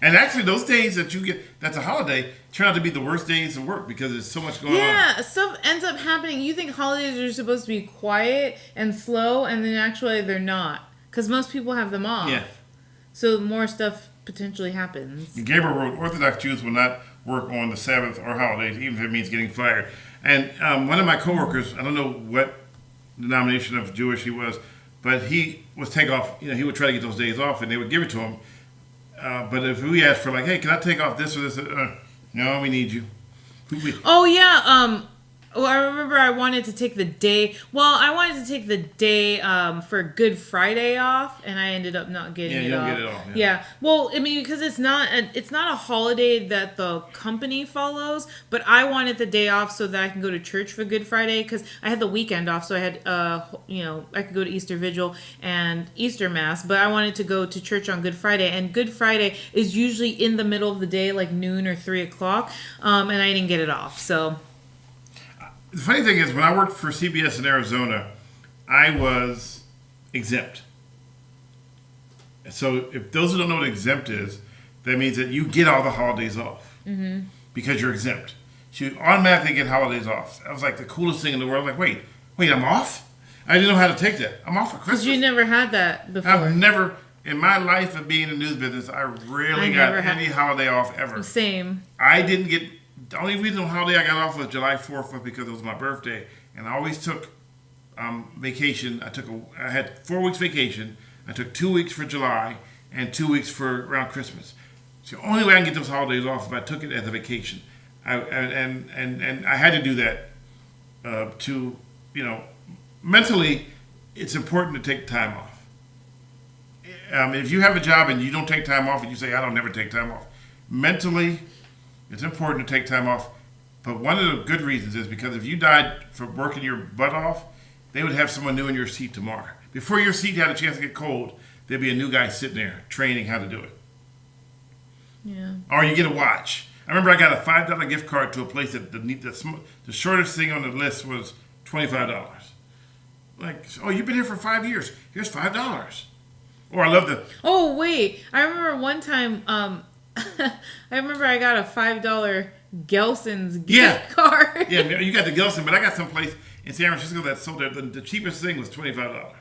And actually, those days that you get, that's a holiday, turn out to be the worst days of work because there's so much going on. Yeah, stuff ends up happening. You think holidays are supposed to be quiet and slow, and then actually they're not. Because most people have them off. Yeah. So more stuff potentially happens. Gabriel wrote, Orthodox Jews will not work on the Sabbath or holidays, even if it means getting fired. And one of my coworkers, I don't know what denomination of Jewish he was, but he was take off, he would try to get those days off, and they would give it to him. But if we asked for, like, hey, can I take off this or this? No, we need you. Oh, yeah. Well, I remember I wanted to take the day. Well, I wanted to take the day for Good Friday off, and I ended up not getting it off. Yeah, you don't get it off. Yeah. Well, I mean, because it's not a holiday that the company follows, but I wanted the day off so that I can go to church for Good Friday because I had the weekend off, so I had I could go to Easter Vigil and Easter Mass, but I wanted to go to church on Good Friday, and Good Friday is usually in the middle of the day, like noon or 3:00, and I didn't get it off, so. The funny thing is, when I worked for CBS in Arizona, I was exempt. So if those who don't know what exempt is, that means that you get all the holidays off because you're exempt. So you automatically get holidays off. That was like the coolest thing in the world. Like, wait, I'm off? I didn't know how to take that. I'm off for Christmas. Because you never had that before. I've never, in my life of being in the news business, I rarely got any holiday off ever. Same. I didn't get... The only reason holiday I got off was July 4th was because it was my birthday, and I always took vacation. I had 4 weeks vacation. I took 2 weeks for July and 2 weeks for around Christmas. So the only way I can get those holidays off if I took it as a vacation. And I had to do that mentally. It's important to take time off. If you have a job and you don't take time off, and you say I don't never take time off, mentally. It's important to take time off, but one of the good reasons is because if you died for working your butt off, they would have someone new in your seat tomorrow. Before your seat had a chance to get cold, there'd be a new guy sitting there training how to do it. Yeah. Or you get a watch. I remember I got a $5 gift card to a place that the shortest thing on the list was $25. Like, oh, you've been here for 5 years. Here's $5. Or I love the... Oh, wait. I remember one time... I remember I got a $5 Gelson's gift card. Yeah, you got the Gelson, but I got some place in San Francisco that sold it. The cheapest thing was $25.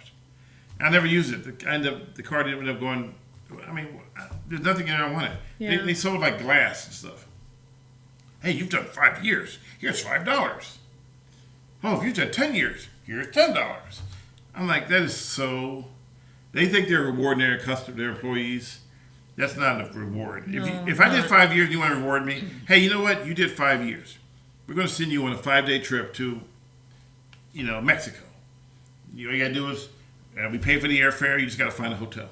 I never used it. The card ended up going. I mean, there's nothing in there I wanted. Yeah. They sold like glass and stuff. Hey, you've done 5 years. Here's $5. Oh, if you've done 10 years, here's $10. I'm like, that is so. They think they're rewarding their employees. That's not a reward. No, if I did 5 years, and you want to reward me? Hey, you know what? You did 5 years. We're going to send you on a 5-day trip to, Mexico. All you got to do is we pay for the airfare. You just got to find a hotel.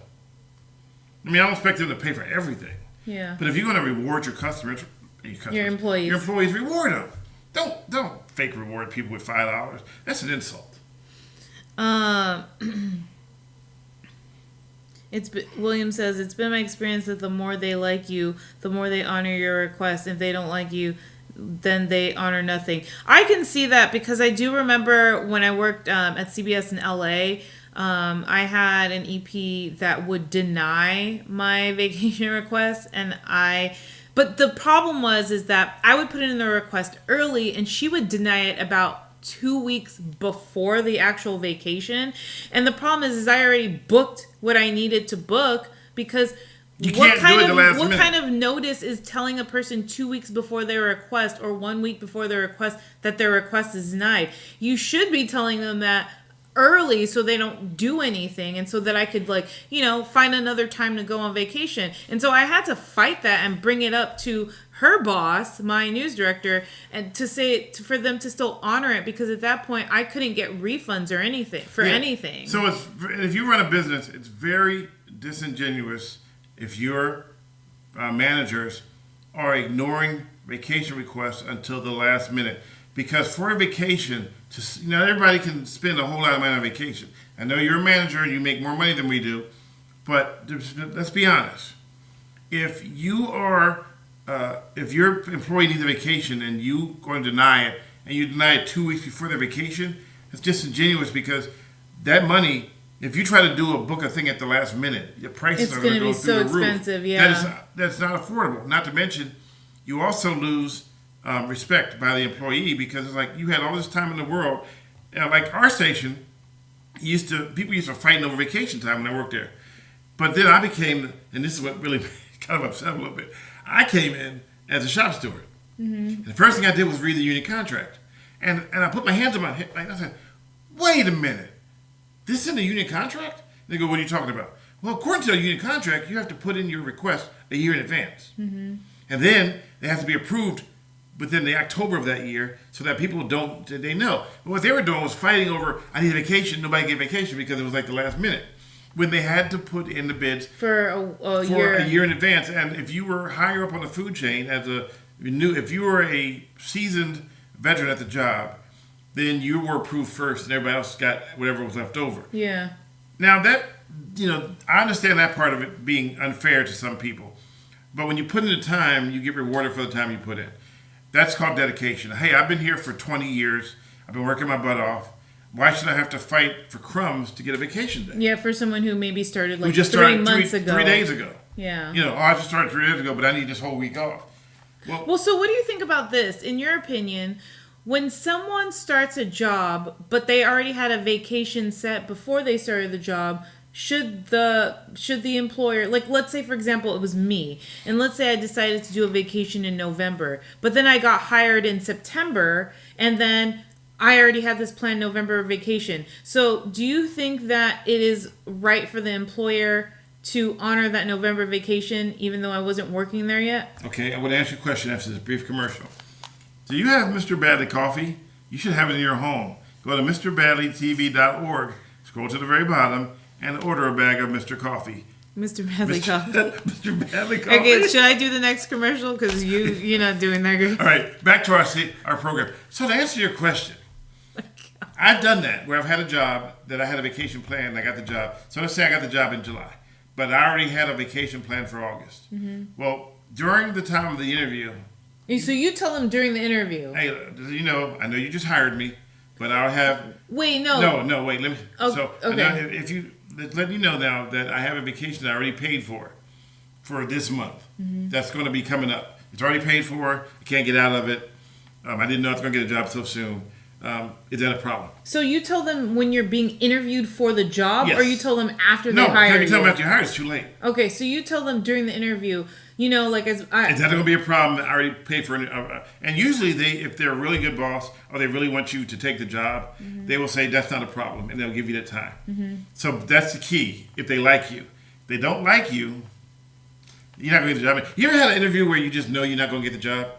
I mean, I don't expect them to pay for everything. Yeah. But if you're going to reward your customers, your employees, reward them. Don't fake reward people with $5. That's an insult. William says, it's been my experience that the more they like you, the more they honor your request. If they don't like you, then they honor nothing. I can see that because I do remember when I worked at CBS in LA, I had an EP that would deny my vacation request, but the problem is that I would put in the request early and she would deny it about 2 weeks before the actual vacation. And the problem is I already booked what I needed to book, because what kind of notice is telling a person 2 weeks before their request or 1 week before their request that their request is denied? You should be telling them that early so they don't do anything, and so that I could find another time to go on vacation. And so I had to fight that and bring it up to her boss, my news director, and for them to still honor it, because at that point I couldn't get refunds or anything anything. So if you run a business, it's very disingenuous if your managers are ignoring vacation requests until the last minute. Because for a vacation, everybody can spend a whole lot of money on vacation. I know you're a manager and you make more money than we do, but let's be honest. If your employee needs a vacation and you going to deny it, and you deny it 2 weeks before their vacation, it's disingenuous, because that money, if you try to book a thing at the last minute, the prices are going to go through the roof. It's going to be so expensive, yeah. That's not affordable. Not to mention, you also lose respect by the employee, because it's like you had all this time in the world. Like our station, people used to fight over vacation time when I worked there. But then I became, and this is what really kind of upset a little bit, I came in as a shop steward. Mm-hmm. And the first thing I did was read the union contract. And I put my hands on my head, I said, wait a minute, this is in the union contract? They go, what are you talking about? Well, according to the union contract, you have to put in your request a year in advance. Mm-hmm. And then they have to be approved within the October of that year, so that people they know. But what they were doing was fighting over, I need a vacation, nobody get vacation, because it was like the last minute, when they had to put in the bids for a year in advance. And if you were higher up on the food chain, if you were a seasoned veteran at the job, then you were approved first and everybody else got whatever was left over. Yeah. Now that, I understand that part of it being unfair to some people, but when you put in the time, you get rewarded for the time you put in. That's called dedication. Hey, I've been here for 20 years. I've been working my butt off. Why should I have to fight for crumbs to get a vacation day? Yeah, for someone who maybe started 3 months ago. 3 days ago. Yeah. I just started 3 days ago, but I need this whole week off. Well, so what do you think about this? In your opinion, when someone starts a job, but they already had a vacation set before they started the job, should the employer, let's say for example it was me, and let's say I decided to do a vacation in November, but then I got hired in September, and then I already had this planned November vacation. So do you think that it is right for the employer to honor that November vacation even though I wasn't working there yet? Okay, I'm going to ask you a question after this brief commercial. Do you have Mr. Badley coffee? You should have it in your home. Go to MrBadleyTV.org, scroll to the very bottom, and order a bag of Mr. Coffee. Mr. Badley Coffee. Mr. Badley Coffee. Okay, should I do the next commercial? Because you're not doing that good. All right, back to our program. So to answer your question, I've done that, where I've had a job that I had a vacation plan and I got the job. So let's say I got the job in July, but I already had a vacation plan for August. Mm-hmm. Well, during the time of the interview. So you tell them during the interview. Hey, I know you just hired me, but I'll have. Wait, no. No, wait, let me. Oh, so, okay. If you. Let you know now that I have a vacation that I already paid for this month. Mm-hmm. That's going to be coming up. It's already paid for. I can't get out of it. I didn't know I was going to get a job so soon. Is that a problem? So you tell them when you're being interviewed for the job, yes. Or you tell them after they hire you? No, you tell them after you hire. It's too late. Okay, so you tell them during the interview, You know, like Is that going to be a problem? I already paid for it. And usually, if they're a really good boss or they really want you to take the job, they will say that's not a problem, and they'll give you that time. So that's the key. If they like you, if they don't like you, you're not going to get the job. You ever had an interview where you just know you're not going to get the job?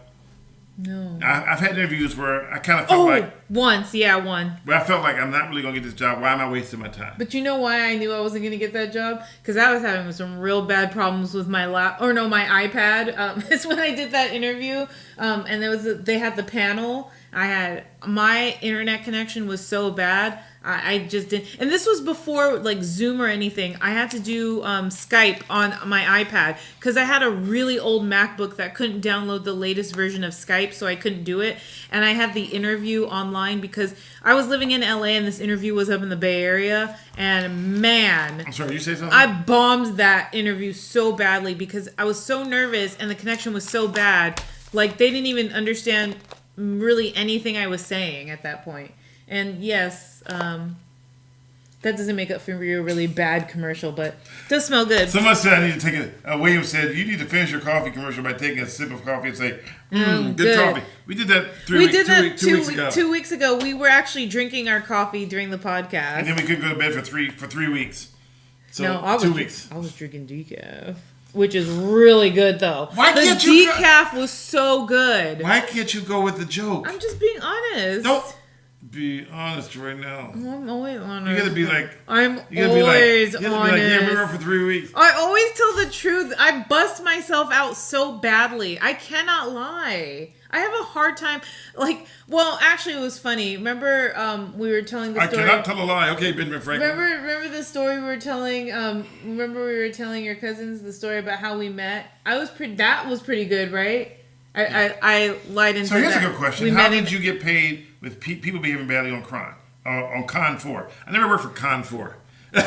No. I've had interviews where I kind of felt like... once. Yeah, one. Where I felt like I'm not really going to get this job. Why am I wasting my time? But you know why I knew I wasn't going to get that job? Because I was having some real bad problems with my my iPad. It's when I did that interview. And they had the panel. My internet connection was so bad. I just didn't. And this was before like Zoom or anything. I had to do Skype on my iPad because I had a really old MacBook that couldn't download the latest version of Skype, so I couldn't do it. And I had the interview online because I was living in LA and this interview was up in the Bay Area. And man, I'm sorry, you say something? I bombed that interview so badly because I was so nervous and the connection was so bad. Like they didn't even understand really anything I was saying at that point. And yes, that doesn't make up for your really bad commercial, but it does smell good. Someone said I need to take William said you need to finish your coffee commercial by taking a sip of coffee and say, good coffee. We did that 2 weeks ago. 2 weeks ago. We were actually drinking our coffee during the podcast. And then we couldn't go to bed for 3 weeks. So no, 2 weeks. I was drinking decaf. Which is really good, though. Why can't you decaf was so good. Why can't you go with the joke? I'm just being honest. Don't be honest right now. I'm always honest. You gotta be like... I'm always honest. Yeah, we were for 3 weeks. I always tell the truth. I bust myself out so badly. I cannot lie. I have a hard time. Actually, it was funny. Remember, we were telling the story. I cannot tell a lie. Okay, Benjamin Franklin. Remember the story we were telling. Remember we were telling your cousins the story about how we met. That was pretty good, right? I lied and said that. So here's a good question: how did you get paid with people behaving badly on Con 4? I never worked for Con 4. He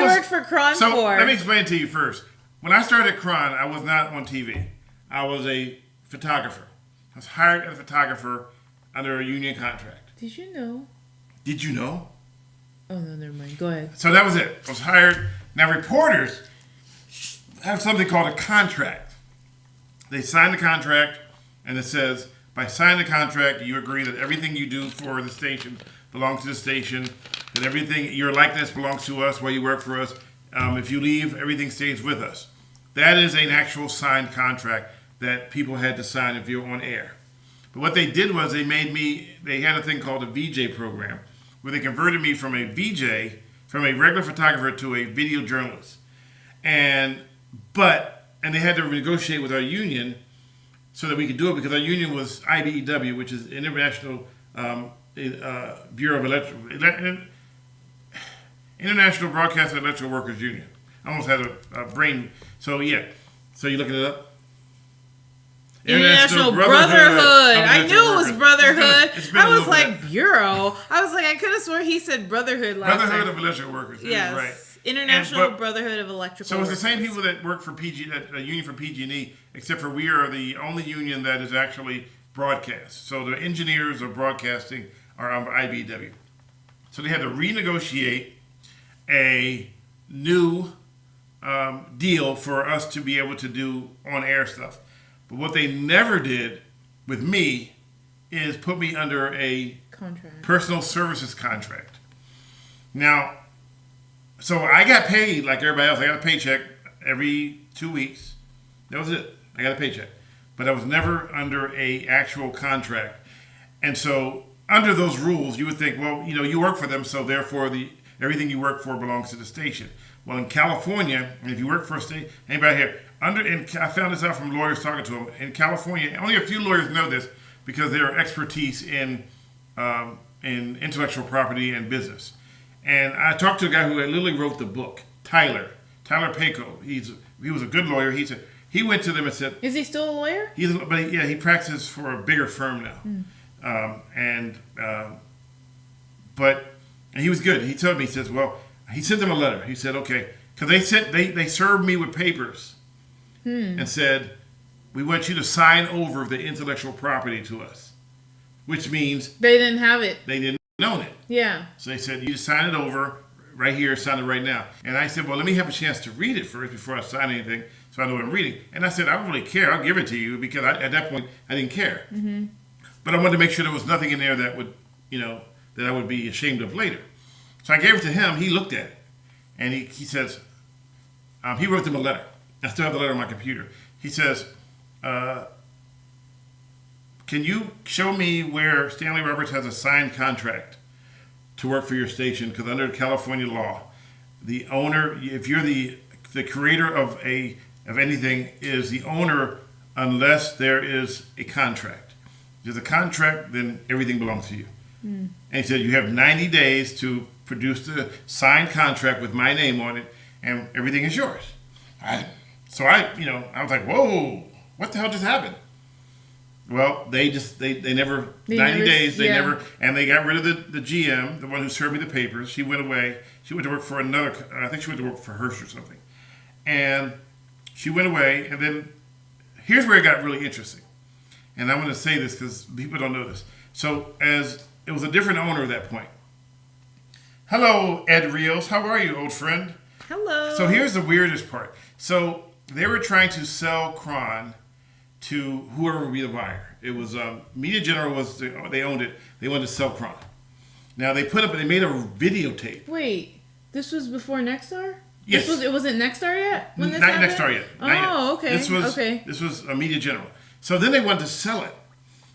worked for Cron 4. So let me explain it to you first. When I started at Cron, I was not on TV. I was a photographer. I was hired as a photographer under a union contract. Did you know? Did you know? Oh, no, never mind. Go ahead. So that was it. I was hired. Now, reporters have something called a contract. They sign the contract, and it says, by signing the contract, you agree that everything you do for the station belongs to the station, that everything, your likeness belongs to us while you work for us. If you leave, everything stays with us. That is an actual signed contract that people had to sign if you're on air. But what they did was they had a thing called a VJ program where they converted me from a VJ, from a regular photographer to a video journalist. And they had to negotiate with our union so that we could do it because our union was IBEW, which is International Bureau of International Broadcast and Electrical Workers Union. I almost had a brain. So yeah. So you looking it up? International Brotherhood. I knew it was Brotherhood. I was like, Bureau. I was like, I could have swore he said Brotherhood last time. Brotherhood of Electrical Workers. Yes. Right. International Brotherhood of Electrical Workers. So it's the same people that work for a union for PG&E, except for we are the only union that is actually broadcast. So the engineers of broadcasting are on IBEW. So they had to renegotiate a new deal for us to be able to do on-air stuff. But what they never did with me is put me under a personal services contract. Now, so I got paid like everybody else. I got a paycheck every 2 weeks. That was it. I got a paycheck. But I was never under a actual contract. And so under those rules, you would think, well, you work for them, so therefore everything you work for belongs to the station. Well, in California, and if you work for a state, anybody here, and I found this out from lawyers talking to them, in California, only a few lawyers know this because their expertise in intellectual property and business. And I talked to a guy who literally wrote the book, Tyler Paco. He was a good lawyer. He said he went to them and said, "Is he still a lawyer?" He practices for a bigger firm now. And he was good. He told me, he says, well, he sent them a letter. He said, okay, because they served me with papers and said, we want you to sign over the intellectual property to us, which means they didn't have it. They didn't own it. Yeah. So they said, you sign it over, right here, sign it right now. And I said, well, let me have a chance to read it first before I sign anything, so I know what I'm reading. And I said, I don't really care. I'll give it to you, because at that point I didn't care. Mm-hmm. But I wanted to make sure there was nothing in there that would, that I would be ashamed of later. So I gave it to him. He looked at it, and he says, he wrote them a letter. I still have the letter on my computer. He says, can you show me where Stanley Roberts has a signed contract to work for your station? Because under California law, the owner, if you're the creator of anything, is the owner unless there is a contract. If there's a contract, then everything belongs to you. Mm. And he said, you have 90 days to produce the signed contract with my name on it, and everything is yours. So I was like, whoa, what the hell just happened? Well, they never, 90 days, they never, and they got rid of the GM, the one who served me the papers. She went away. She went to work for another, I think she went to work for Hearst or something. And she went away, and then here's where it got really interesting. And I'm going to say this because people don't know this. So as it was a different owner at that point. Hello, Ed Rios. How are you, old friend? Hello. So here's the weirdest part. So they were trying to sell Cron to whoever would be the buyer. It was Media General they owned it. They wanted to sell Cron. Now they made a videotape. Wait, this was before Nexstar? Yes. It wasn't Nexstar yet when this Not happened? Nexstar yet. Oh, okay. This was a Media General. So then they wanted to sell it.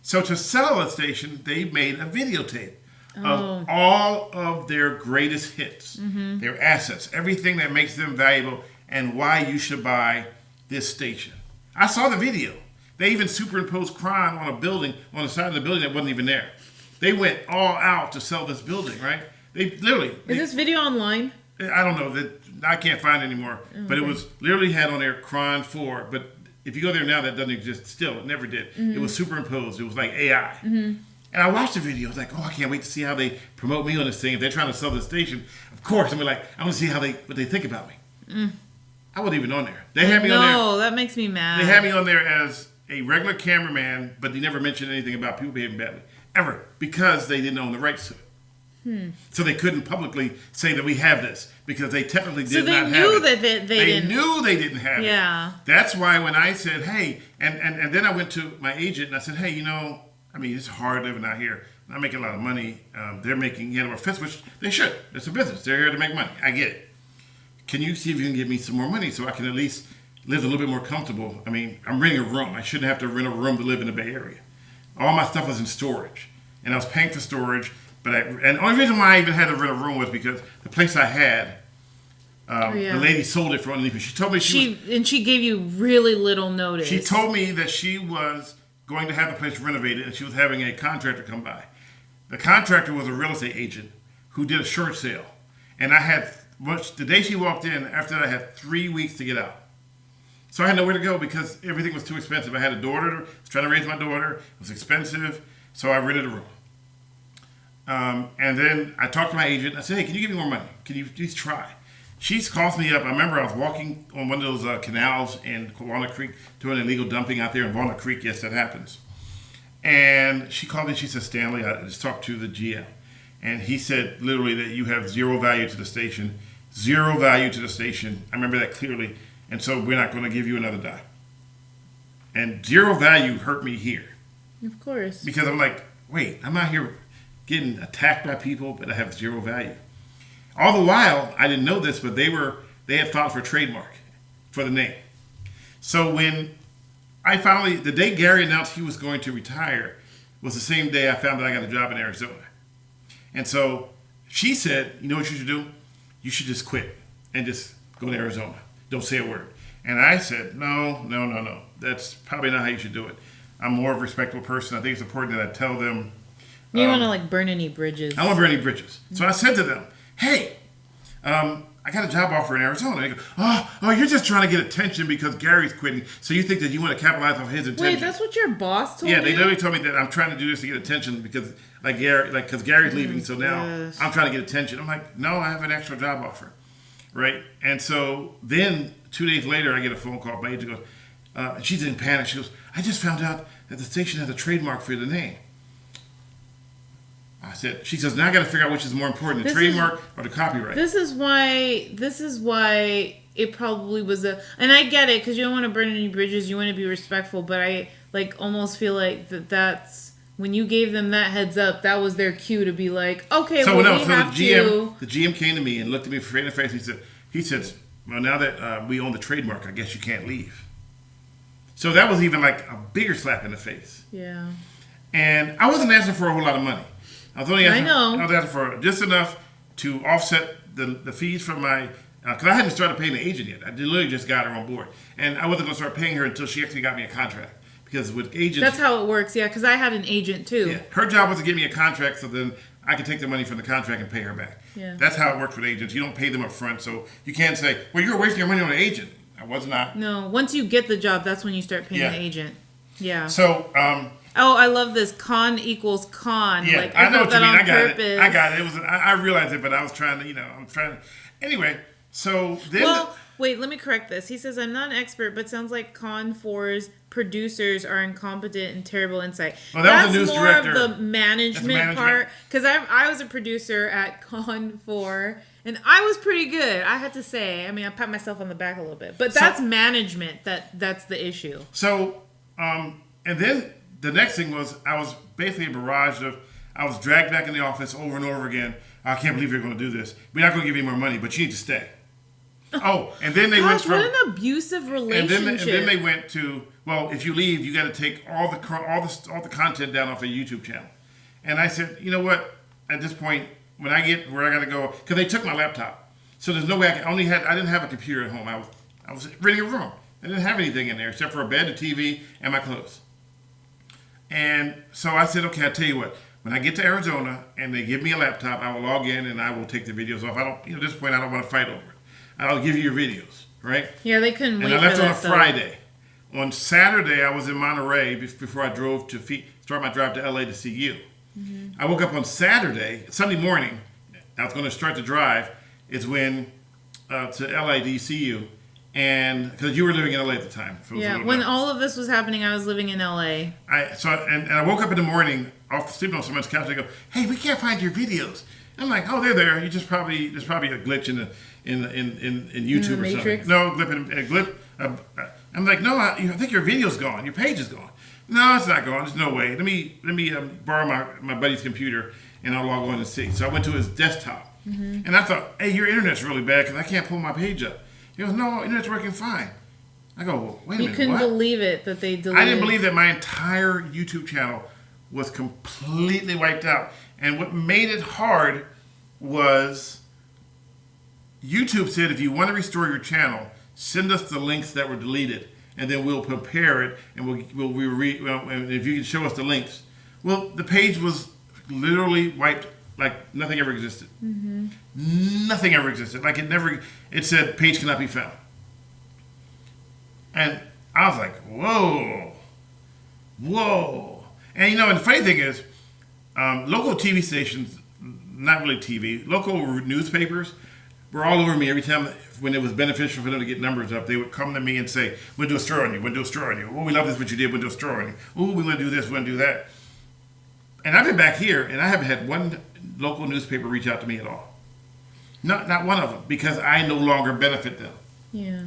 So to sell the station, they made a videotape of all of their greatest hits, their assets, everything that makes them valuable, and why you should buy this station. I saw the video. They even superimposed Cron on a building, on the side of the building that wasn't even there. They went all out to sell this building, right? They literally... Is this video online? I don't know. I can't find it anymore. Okay. But it was literally had on there Cron 4. But if you go there now, that doesn't exist still. It never did. Mm-hmm. It was superimposed. It was like AI. Mm-hmm. And I watched the video. I was like, I can't wait to see how they promote me on this thing. If they're trying to sell the station, of course. I want to see what they think about me. Mm. I wasn't even on there. They had me on there. No, that makes me mad. They had me on there as a regular cameraman, but they never mentioned anything about people behaving badly. Ever. Because they didn't own the rights to it. So they couldn't publicly say that we have this, because they technically did not have it. So they knew that they didn't. Knew they didn't have it. Yeah. That's why when I said, hey, and then I went to my agent and I said, hey, it's hard living out here. I'm making a lot of money. They're making more fits, which they should. It's a business. They're here to make money. I get it. Can you see if you can give me some more money so I can at least live a little bit more comfortable? I mean, I'm renting a room. I shouldn't have to rent a room to live in the Bay Area. All my stuff was in storage, and I was paying for storage. And the only reason why I even had to rent a room was because the place I had, the lady sold it for underneath me. She told me she gave you really little notice. She told me that she was going to have the place renovated, and she was having a contractor come by. The contractor was a real estate agent who did a short sale, and I had the day she walked in. After that, I had 3 weeks to get out. So I had nowhere to go because everything was too expensive. I had a daughter. I was trying to raise my daughter. It was expensive, so I rented a room. And then I talked to my agent. I said, hey, can you give me more money? Can you please try? She calls me up. I remember I was walking on one of those canals in Walnut Creek doing illegal dumping out there in Walnut Creek. Yes, that happens. And she called me and she said, Stanley, I just talked to the GM. And he said literally that you have zero value to the station. Zero value to the station. I remember that clearly. And so we're not going to give you another dime. And zero value hurt me here. Of course. Because I'm like, wait, I'm out here getting attacked by people, but I have zero value. All the while, I didn't know this, but they had filed for a trademark for the name. So when the day Gary announced he was going to retire was the same day I found that I got a job in Arizona. And so she said, you know what you should do? You should just quit and just go to Arizona. Don't say a word. And I said, no. That's probably not how you should do it. I'm more of a respectful person. I think it's important that I tell them. You don't want to burn any bridges. I don't want to burn any bridges. So I said to them, hey, I got a job offer in Arizona. They go, oh, you're just trying to get attention because Gary's quitting. So you think that you want to capitalize off his attention. Wait, that's what your boss told you? Yeah, they literally told me that I'm trying to do this to get attention because because Gary's leaving. So now I'm trying to get attention. I'm like, no, I have an extra job offer. Right? And so then 2 days later, I get a phone call. My agent goes, she's in panic. She goes, I just found out that the station has a trademark for the name. I said, she says, now I got to figure out which is more important, the trademark or the copyright. This is why it probably was and I get it, because you don't want to burn any bridges, you want to be respectful, but I almost feel like that's when you gave them that heads up, that was their cue to be like, okay, so well, the GM came to me and looked at me straight in the face. He said, well, now that we own the trademark, I guess you can't leave. So that was even like a bigger slap in the face. Yeah. And I wasn't asking for a whole lot of money. I was asking for just enough to offset the fees from my, because I hadn't started paying the agent yet. I literally just got her on board. And I wasn't going to start paying her until she actually got me a contract. Because with agents... That's how it works, yeah, because I had an agent too. Yeah, her job was to get me a contract so then I could take the money from the contract and pay her back. Yeah. That's how it works with agents. You don't pay them up front, so you can't say, well, you're wasting your money on an agent. I was not. No, once you get the job, that's when you start paying the agent. Yeah. So... I love this. Con equals con. Yeah, I know what you mean. I got it. It was. I realized it, but I was trying to. Anyway, so then. Well, wait. Let me correct this. He says I'm not an expert, but sounds like Con4's producers are incompetent and terrible insight. Well, that was the news more director. Of the management part, because I was a producer at Con4. And I was pretty good, I had to say. I mean, I pat myself on the back a little bit, but that's management. That's the issue. So, and then. The next thing was I was basically a barrage of, I was dragged back in the office over and over again. I can't believe you're going to do this. We're not going to give you more money, but you need to stay. Oh, and then they went from... what an abusive relationship. And then they went to, well, if you leave, you got to take all the content down off a YouTube channel. And I said, you know what? At this point, when I get where I got to go, because they took my laptop, so there's no way I didn't have a computer at home. I was renting a room. I didn't have anything in there except for a bed, a TV, and my clothes. And so I said, okay, I'll tell you what. When I get to Arizona and they give me a laptop, I will log in and I will take the videos off. At this point, I don't want to fight over it. I'll give you your videos, right? Yeah, they couldn't wait for that. And I left on a Friday. On Saturday, I was in Monterey before I drove to start my drive to LA to see you. Mm-hmm. I woke up on Sunday morning. I was going to start the drive. It's when to LA to see you. And because you were living in LA at the time. Yeah, when all of this was happening, I was living in LA. I woke up in the morning, sleeping on someone's couch. They go, "Hey, we can't find your videos." I'm like, "Oh, they're there. There's probably a glitch in YouTube or something." No, glitch. I'm like, "No, I think your video's gone. Your page is gone." No, it's not gone. There's no way. Let me borrow my buddy's computer and I'll log on and see. So I went to his desktop, and I thought, "Hey, your internet's really bad because I can't pull my page up." He goes, "No, internet's working fine." I go, well, wait a minute, You couldn't believe it that they deleted. I didn't believe that my entire YouTube channel was completely wiped out. And what made it hard was YouTube said, if you want to restore your channel, send us the links that were deleted, and then we'll prepare it, and and if you can show us the links. Well, the page was literally wiped like nothing ever existed. Mm-hmm. Nothing ever existed. Like it said, page cannot be found. And I was like, whoa. And and the funny thing is, local TV stations, not really TV, local newspapers were all over me every time when it was beneficial for them to get numbers up. They would come to me and say, we'll do a story on you, we'll do a story on you. Oh, we love this, what you did, we'll do a story on you. Oh, we want to do this, we want to do that. And I've been back here, and I haven't had one local newspaper reach out to me at all. Not one of them, because I no longer benefit them. Yeah.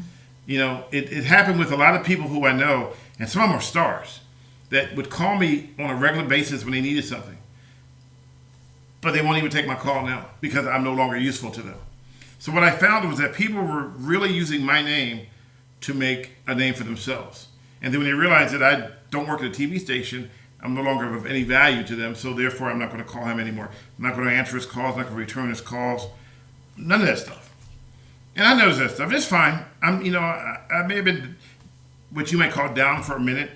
It happened with a lot of people who I know, and some of them are stars, that would call me on a regular basis when they needed something. But they won't even take my call now, because I'm no longer useful to them. So what I found was that people were really using my name to make a name for themselves. And then when they realized that I don't work at a TV station, I'm no longer of any value to them, so therefore I'm not going to call him anymore. I'm not going to answer his calls, I'm not going to return his calls. None of that stuff. And I noticed that stuff. It's fine. I may have been what you might call down for a minute,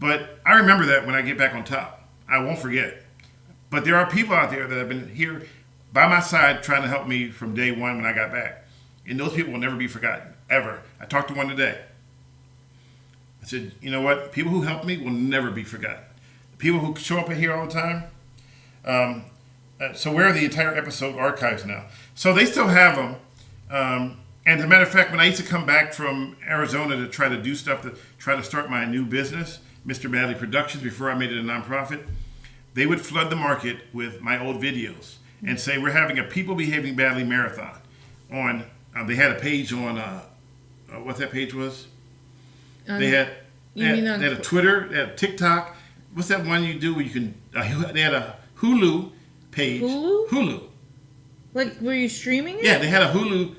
but I remember that when I get back on top. I won't forget. But there are people out there that have been here by my side trying to help me from day one when I got back. And those people will never be forgotten, ever. I talked to one today. I said, you know what? People who helped me will never be forgotten. People who show up here all the time. So where are the entire episode archives now? So they still have them. And as a matter of fact, when I used to come back from Arizona to try to do stuff to try to start my new business, Mr. Badley Productions, before I made it a nonprofit, they would flood the market with my old videos and say, we're having a People Behaving Badly marathon. They had a page on, what that page was? They had a Twitter, they had a TikTok. What's that one you do where you can, they had a Hulu page. Hulu. Like, were you streaming it? Yeah, they had a Hulu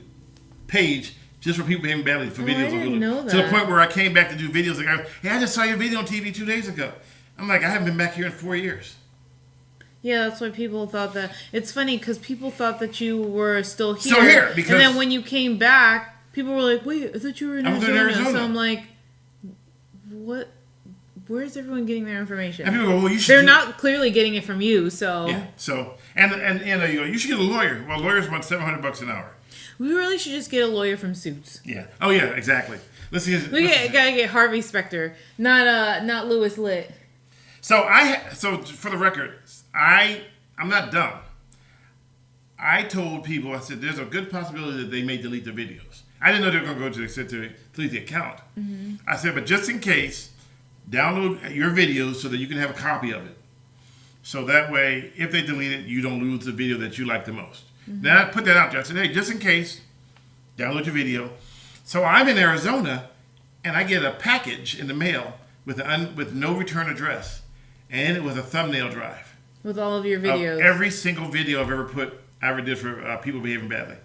page just for People Behaving Badly for videos on Hulu. I didn't know that. To the point where I came back to do videos like, hey, I just saw your video on TV 2 days ago. I'm like, I haven't been back here in 4 years. Yeah, that's why people thought that. It's funny because people thought that you were still here. Still here, because... And then when you came back, people were like, wait, I thought you were in Arizona. So I'm like, what? Where's everyone getting their information? And people go, well, you should... They're not clearly getting it from you, so... Yeah, so... And you go, you should get a lawyer. Well, lawyers want $700 an hour. We really should just get a lawyer from Suits. Yeah. Oh, yeah, exactly. Gotta get Harvey Specter, not Louis Litt. So for the record, I'm not dumb. I told people, I said, there's a good possibility that they may delete the videos. I didn't know they were going to go to the extent to delete the account. Mm-hmm. I said, but just in case, download your videos so that you can have a copy of it. So that way, if they delete it, you don't lose the video that you like the most. Mm-hmm. Then I put that out there. I said, hey, just in case, download your video. So I'm in Arizona, and I get a package in the mail with no return address. And it was a thumbnail drive. With all of your videos. Of every single video I ever did for People Behaving Badly.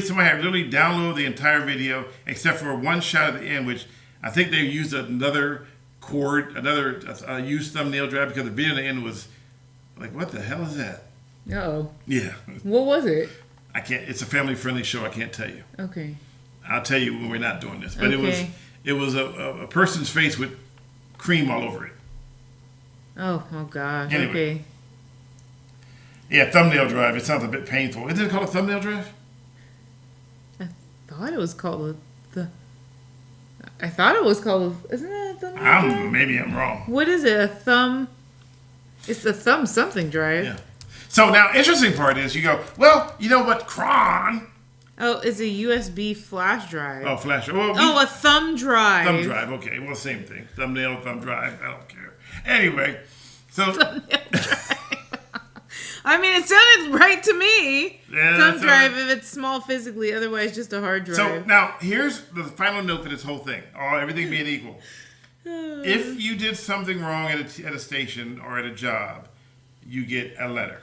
Somebody had literally downloaded the entire video, except for one shot at the end, which I think they used another used thumbnail drive, because the video at the end was like, what the hell is that? Uh-oh. Yeah. What was it? I can't. It's a family-friendly show. I can't tell you. Okay. I'll tell you when we're not doing this. But okay. it was a person's face with cream all over it. Oh gosh. Anyway. Okay. Yeah, thumbnail drive. It sounds a bit painful. Isn't it called a thumbnail drive? I thought it was called isn't it a thumbnail drive? Maybe I'm wrong. What is it? It's the thumb something drive. Yeah. So now, interesting part is you go, well, you know what, Cron. Oh, it's a USB flash drive. Oh, flash. Well, a thumb drive. Thumb drive, okay. Well, same thing. Thumbnail, thumb drive. I don't care. Anyway, so... Thumbnail drive. I mean, it sounded right to me. Yeah, thumb drive if it's small physically, otherwise just a hard drive. So now, here's the final note for this whole thing. Everything being equal. If you did something wrong at a station or at a job, you get a letter.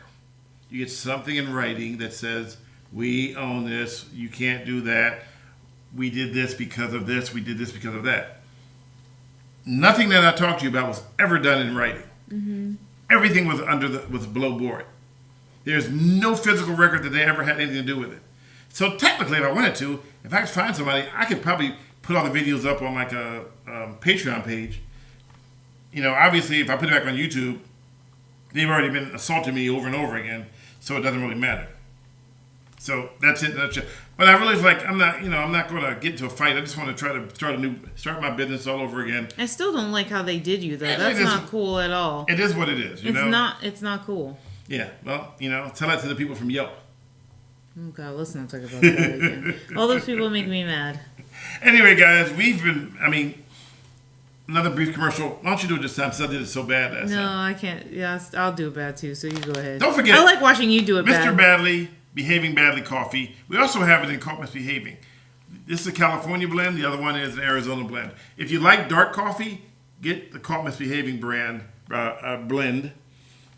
You get something in writing that says, we own this, you can't do that, we did this because of this, we did this because of that. Nothing that I talked to you about was ever done in writing. Mm-hmm. Everything was was below board. There's no physical record that they ever had anything to do with it. So technically, if I wanted to, if I could find somebody, I could probably put all the videos up on like a Patreon page. You know, obviously, if I put it back on YouTube, they've already been assaulting me over and over again, so it doesn't really matter. So that's it. But I really feel like I'm not going to get into a fight. I just want to try to start my business all over again. I still don't like how they did you though. That's not cool at all. It is what it is. It's not cool. Yeah. Well, tell that to the people from Yelp. Oh God, let's not talk about that again. All those people make me mad. Anyway, guys, another brief commercial. Why don't you do it this time? Since I did it so bad last time. No, I can't. Yeah, I'll do it bad too. So you go ahead. Don't forget. I like watching you do it bad. Mr. Badly, Behaving Badly Coffee. We also have it in Caught Misbehaving. This is a California blend. The other one is an Arizona blend. If you like dark coffee, get the Caught Misbehaving brand blend.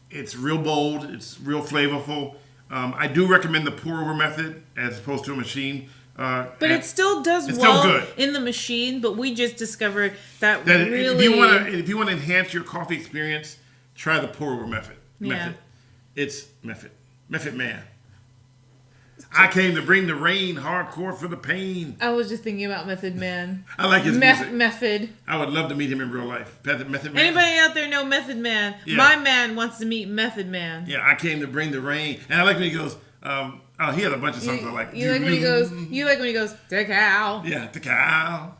It's real bold. It's real flavorful. I do recommend the pour-over method as opposed to a machine. But it still does it's well still good in the machine. But we just discovered that really, if you want to enhance your coffee experience, try the pour-over method. Yeah. It's Method Man. I came to bring the rain, hardcore for the pain. I was just thinking about Method Man. I like his music. Method. I would love to meet him in real life. Method Man. Anybody out there know Method Man? Yeah. My man wants to meet Method Man. Yeah, I came to bring the rain. And I like when he goes, he had a bunch of songs I like. You like when he goes, the cow. Yeah, the cow.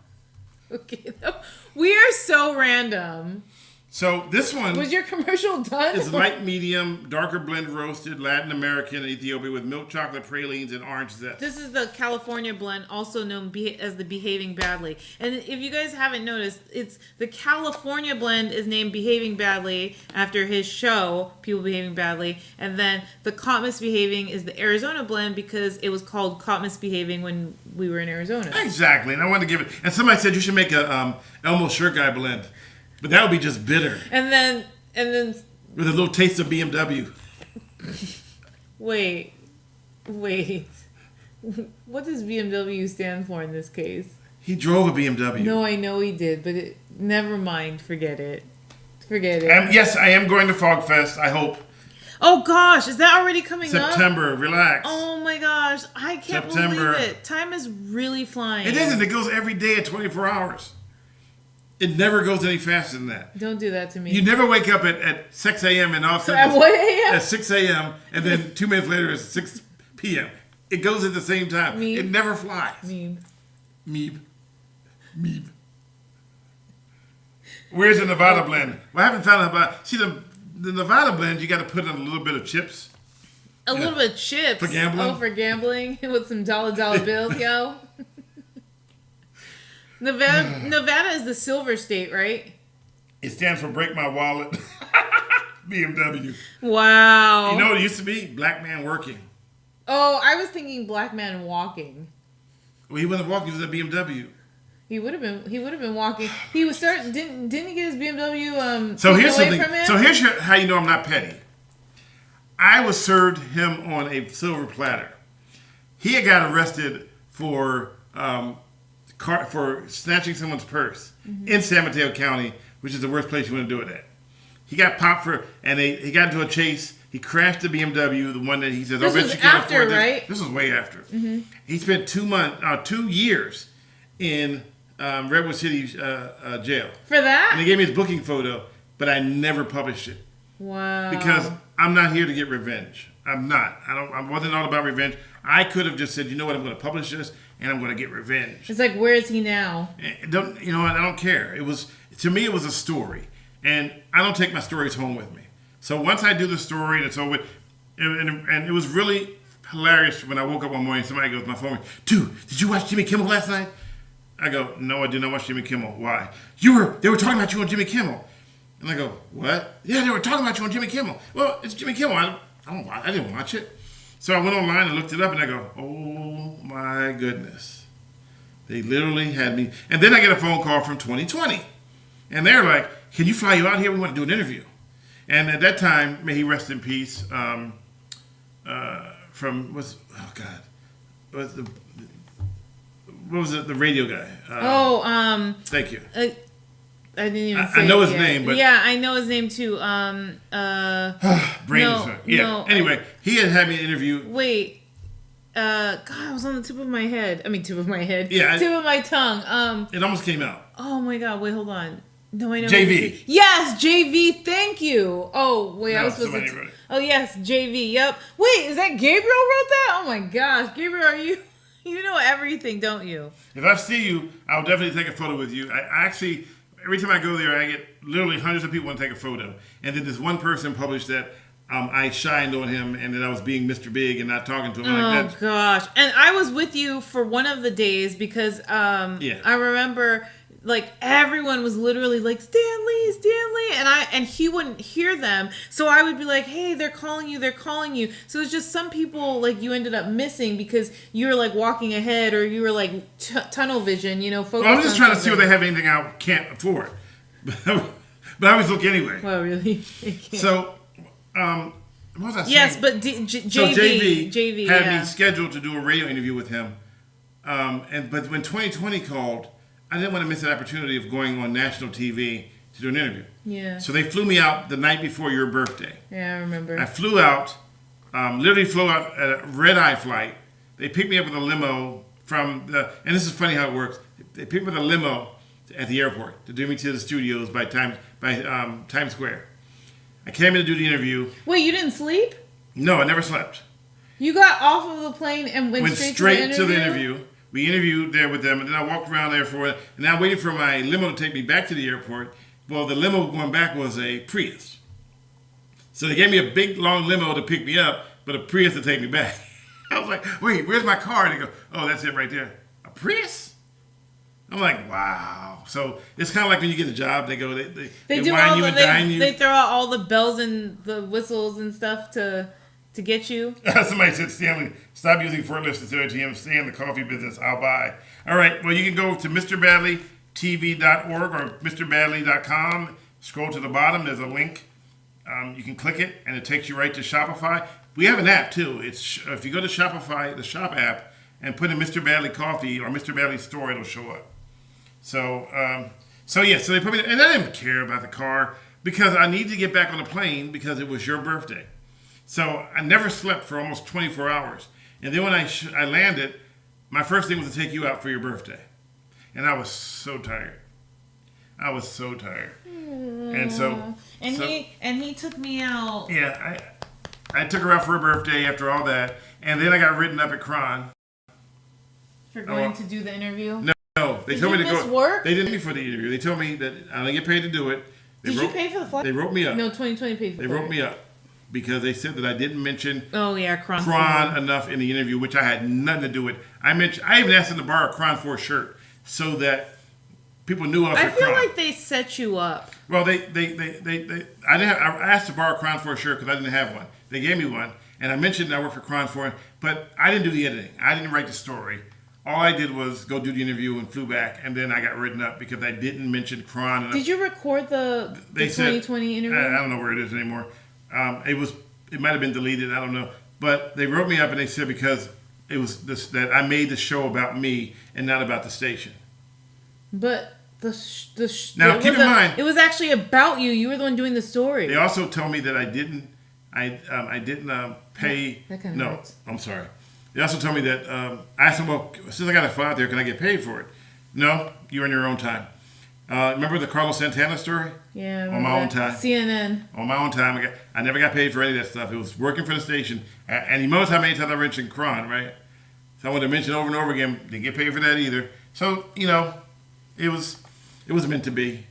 Okay. We are so random. So this one Was your commercial done? is light medium, darker blend roasted, Latin American and Ethiopian with milk chocolate pralines and orange zest. This is the California blend, also known as the Behaving Badly. And if you guys haven't noticed, it's the California blend is named Behaving Badly after his show, People Behaving Badly. And then the Caught Misbehaving is the Arizona blend because it was called Caught Misbehaving when we were in Arizona. Exactly. And I wanted to give it. And somebody said you should make a Elmo Shirt Guy blend. But that would be just bitter. And then with a little taste of BMW. Wait. What does BMW stand for in this case? He drove a BMW. No, I know he did, but never mind. Forget it. Yes, I am going to Fog Fest, I hope. Oh gosh, is that already coming up? September, relax. Oh my gosh, I can't believe it. Time is really flying. It isn't. It goes every day at 24 hours. It never goes any faster than that. Don't do that to me. You never wake up at 6 a.m. and all of a sudden At what a.m.? At 6 a.m. and then 2 minutes later it's 6 p.m. It goes at the same time. Meep. It never flies. Meep. Meep. Meep. Where's the Nevada blend? Well, I haven't found out about. See, the Nevada blend, you got to put in a little bit of chips. A little bit of chips. For gambling? Oh, for gambling with some dollar bills, yo. Nevada is the silver state, right? It stands for Break My Wallet. BMW. Wow. You know what it used to be? Black man working. Oh, I was thinking black man walking. Well, he wasn't walking. He was a BMW. He would have been walking. He was starting. Didn't he get his BMW? So here's away something. From him? So here's how you know I'm not petty. I was served him on a silver platter. He had got arrested for snatching someone's purse in San Mateo County, which is the worst place you want to do it at. He got popped he got into a chase. He crashed the BMW, the one that he said, this was after, right? This was way after. Mm-hmm. He spent 2 years in Redwood City jail. For that? And they gave me his booking photo, but I never published it. Wow. Because I'm not here to get revenge. I'm not. I wasn't all about revenge. I could have just said, you know what, I'm going to publish this and I'm going to get revenge. It's like, where is he now? I don't care. To me, it was a story. And I don't take my stories home with me. So once I do the story and it's over, and it was really hilarious when I woke up one morning, somebody goes, my phone, dude, did you watch Jimmy Kimmel last night? I go, no, I did not watch Jimmy Kimmel. Why? They were talking about you on Jimmy Kimmel. And I go, what? Yeah, they were talking about you on Jimmy Kimmel. Well, it's Jimmy Kimmel. I didn't watch it. So I went online and looked it up and I go, oh my goodness. They literally had me. And then I get a phone call from 2020. And they're like, can you fly you out here? We want to do an interview. And at that time, may he rest in peace, the radio guy? Thank you. I didn't even say I know his yet. name, but... Yeah, I know his name too. Anyway, he had me interview... Wait. God, I was on the tip of my head. I mean, tip of my head. Yeah. Tip of my tongue. It almost came out. Oh my God, wait, hold on. No, I know. JV. Yes, JV, thank you. Oh, wait, No, I was supposed somebody to... wrote it. Oh, yes, JV, yep. Wait, is that Gabriel wrote that? Oh my gosh, Gabriel, are you... You know everything, don't you? If I see you, I'll definitely take a photo with you. I actually... Every time I go there, I get literally hundreds of people want to take a photo. And then this one person published that I shined on him and that I was being Mr. Big and not talking to him. Oh, gosh. And I was with you for one of the days because I remember, like, everyone was literally like, Stanley. And he wouldn't hear them. So I would be like, hey, they're calling you. So it's just some people, like, you ended up missing because you were, like, walking ahead or you were, like, tunnel vision, focused on I'm just trying to see if they have anything I can't afford. But I always look anyway. Well, really? So, what was I saying? Yes, but JV had me scheduled to do a radio interview with him. But when 2020 called, I didn't want to miss that opportunity of going on national TV to do an interview. Yeah. So they flew me out the night before your birthday. Yeah, I remember. I flew out, literally flew out at a red-eye flight. They picked me up with a limo and this is funny how it works. They picked me with a limo at the airport to do me to the studios by Times Square. I came in to do the interview. Wait, you didn't sleep? No, I never slept. You got off of the plane and went straight to the interview. We interviewed there with them, and then I walked around there and I waited for my limo to take me back to the airport. Well, the limo going back was a Prius. So they gave me a big, long limo to pick me up, but a Prius to take me back. I was like, wait, where's my car? And they go, oh, that's it right there. A Prius? I'm like, wow. So it's kind of like when you get a job, they go, they do wine all you the, and dine you. they throw out all the bells and the whistles and stuff to get you. Somebody said, Stanley, stop using forklifts instead of ATMs. Stay in the coffee business. I'll buy. All right. Well, you can go to MrBadleyTV.org or MrBadley.com. Scroll to the bottom. There's a link. You can click it, and it takes you right to Shopify. We have an app, too. It's if you go to Shopify, the Shop app, and put in Mr. Badley Coffee or Mr. Badley Store, it'll show up. So they put me there. And I didn't care about the car because I needed to get back on the plane because it was your birthday. So I never slept for almost 24 hours. And then when I landed, my first thing was to take you out for your birthday. And I was so tired. And so... he took me out. Yeah, I took her out for her birthday after all that. And then I got written up at Cron. For going to do the interview? No. They told me to go. Work? They didn't pay me for the interview. They told me that I don't get paid to do it. Did you pay for the flight? They wrote me up. No, 2020 paid for the flight. They wrote me up because they said that I didn't mention Cron enough in the interview, which I had nothing to do with. I even asked them to borrow a Cron 4 shirt so that people knew I was I at feel Cron. like they set you up. Well, I asked to borrow a Cron 4 shirt because I didn't have one. They gave me one, and I mentioned I worked for Cron 4, but I didn't do the editing. I didn't write the story. All I did was go do the interview and flew back, and then I got written up because I didn't mention Cron enough. Did you record the 2020 interview? I don't know where it is anymore. It might have been deleted. I don't know. But they wrote me up and they said because it was that I made the show about me and not about the station. But now keep in mind it was actually about you. You were the one doing the story. They also told me that I didn't pay. That kind of no, hurts. I'm sorry. They also told me that I asked them, well, since I got to fly out there, can I get paid for it? No, you're on your own time. Remember the Carlos Santana story? Yeah, on my own time. CNN. On my own time. I never got paid for any of that stuff. It was working for the station. And you notice how many times I mentioned Cron, right? So I wanted to mention it over and over again. Didn't get paid for that either. So, it was meant to be.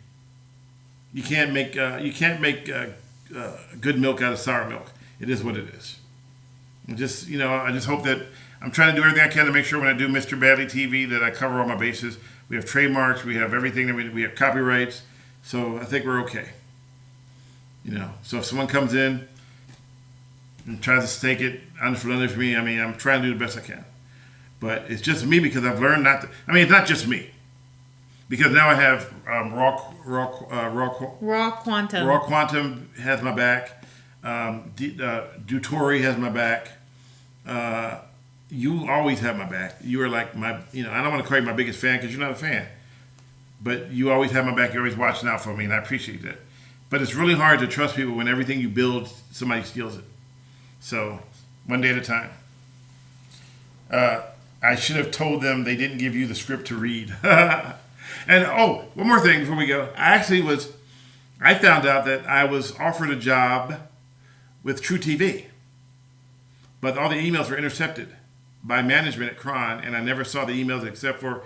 You can't make good milk out of sour milk. It is what it is. I just hope that I'm trying to do everything I can to make sure when I do Mr. Badley TV that I cover all my bases. We have trademarks, we have everything, that we have copyrights, so I think we're okay. So if someone comes in and tries to stake it under me, I'm trying to do the best I can. But it's just me because I've learned not to. it's not just me. Because now I have Raw Quantum. Raw Quantum has my back. Dutori has my back. You always have my back. You are like my, I don't want to call you my biggest fan because you're not a fan. But you always have my back. You're always watching out for me, and I appreciate that. But it's really hard to trust people when everything you build, somebody steals it. So, one day at a time. I should have told them they didn't give you the script to read. And, one more thing before we go. I found out that I was offered a job with True TV. But all the emails were intercepted by management at Cron, and I never saw the emails except for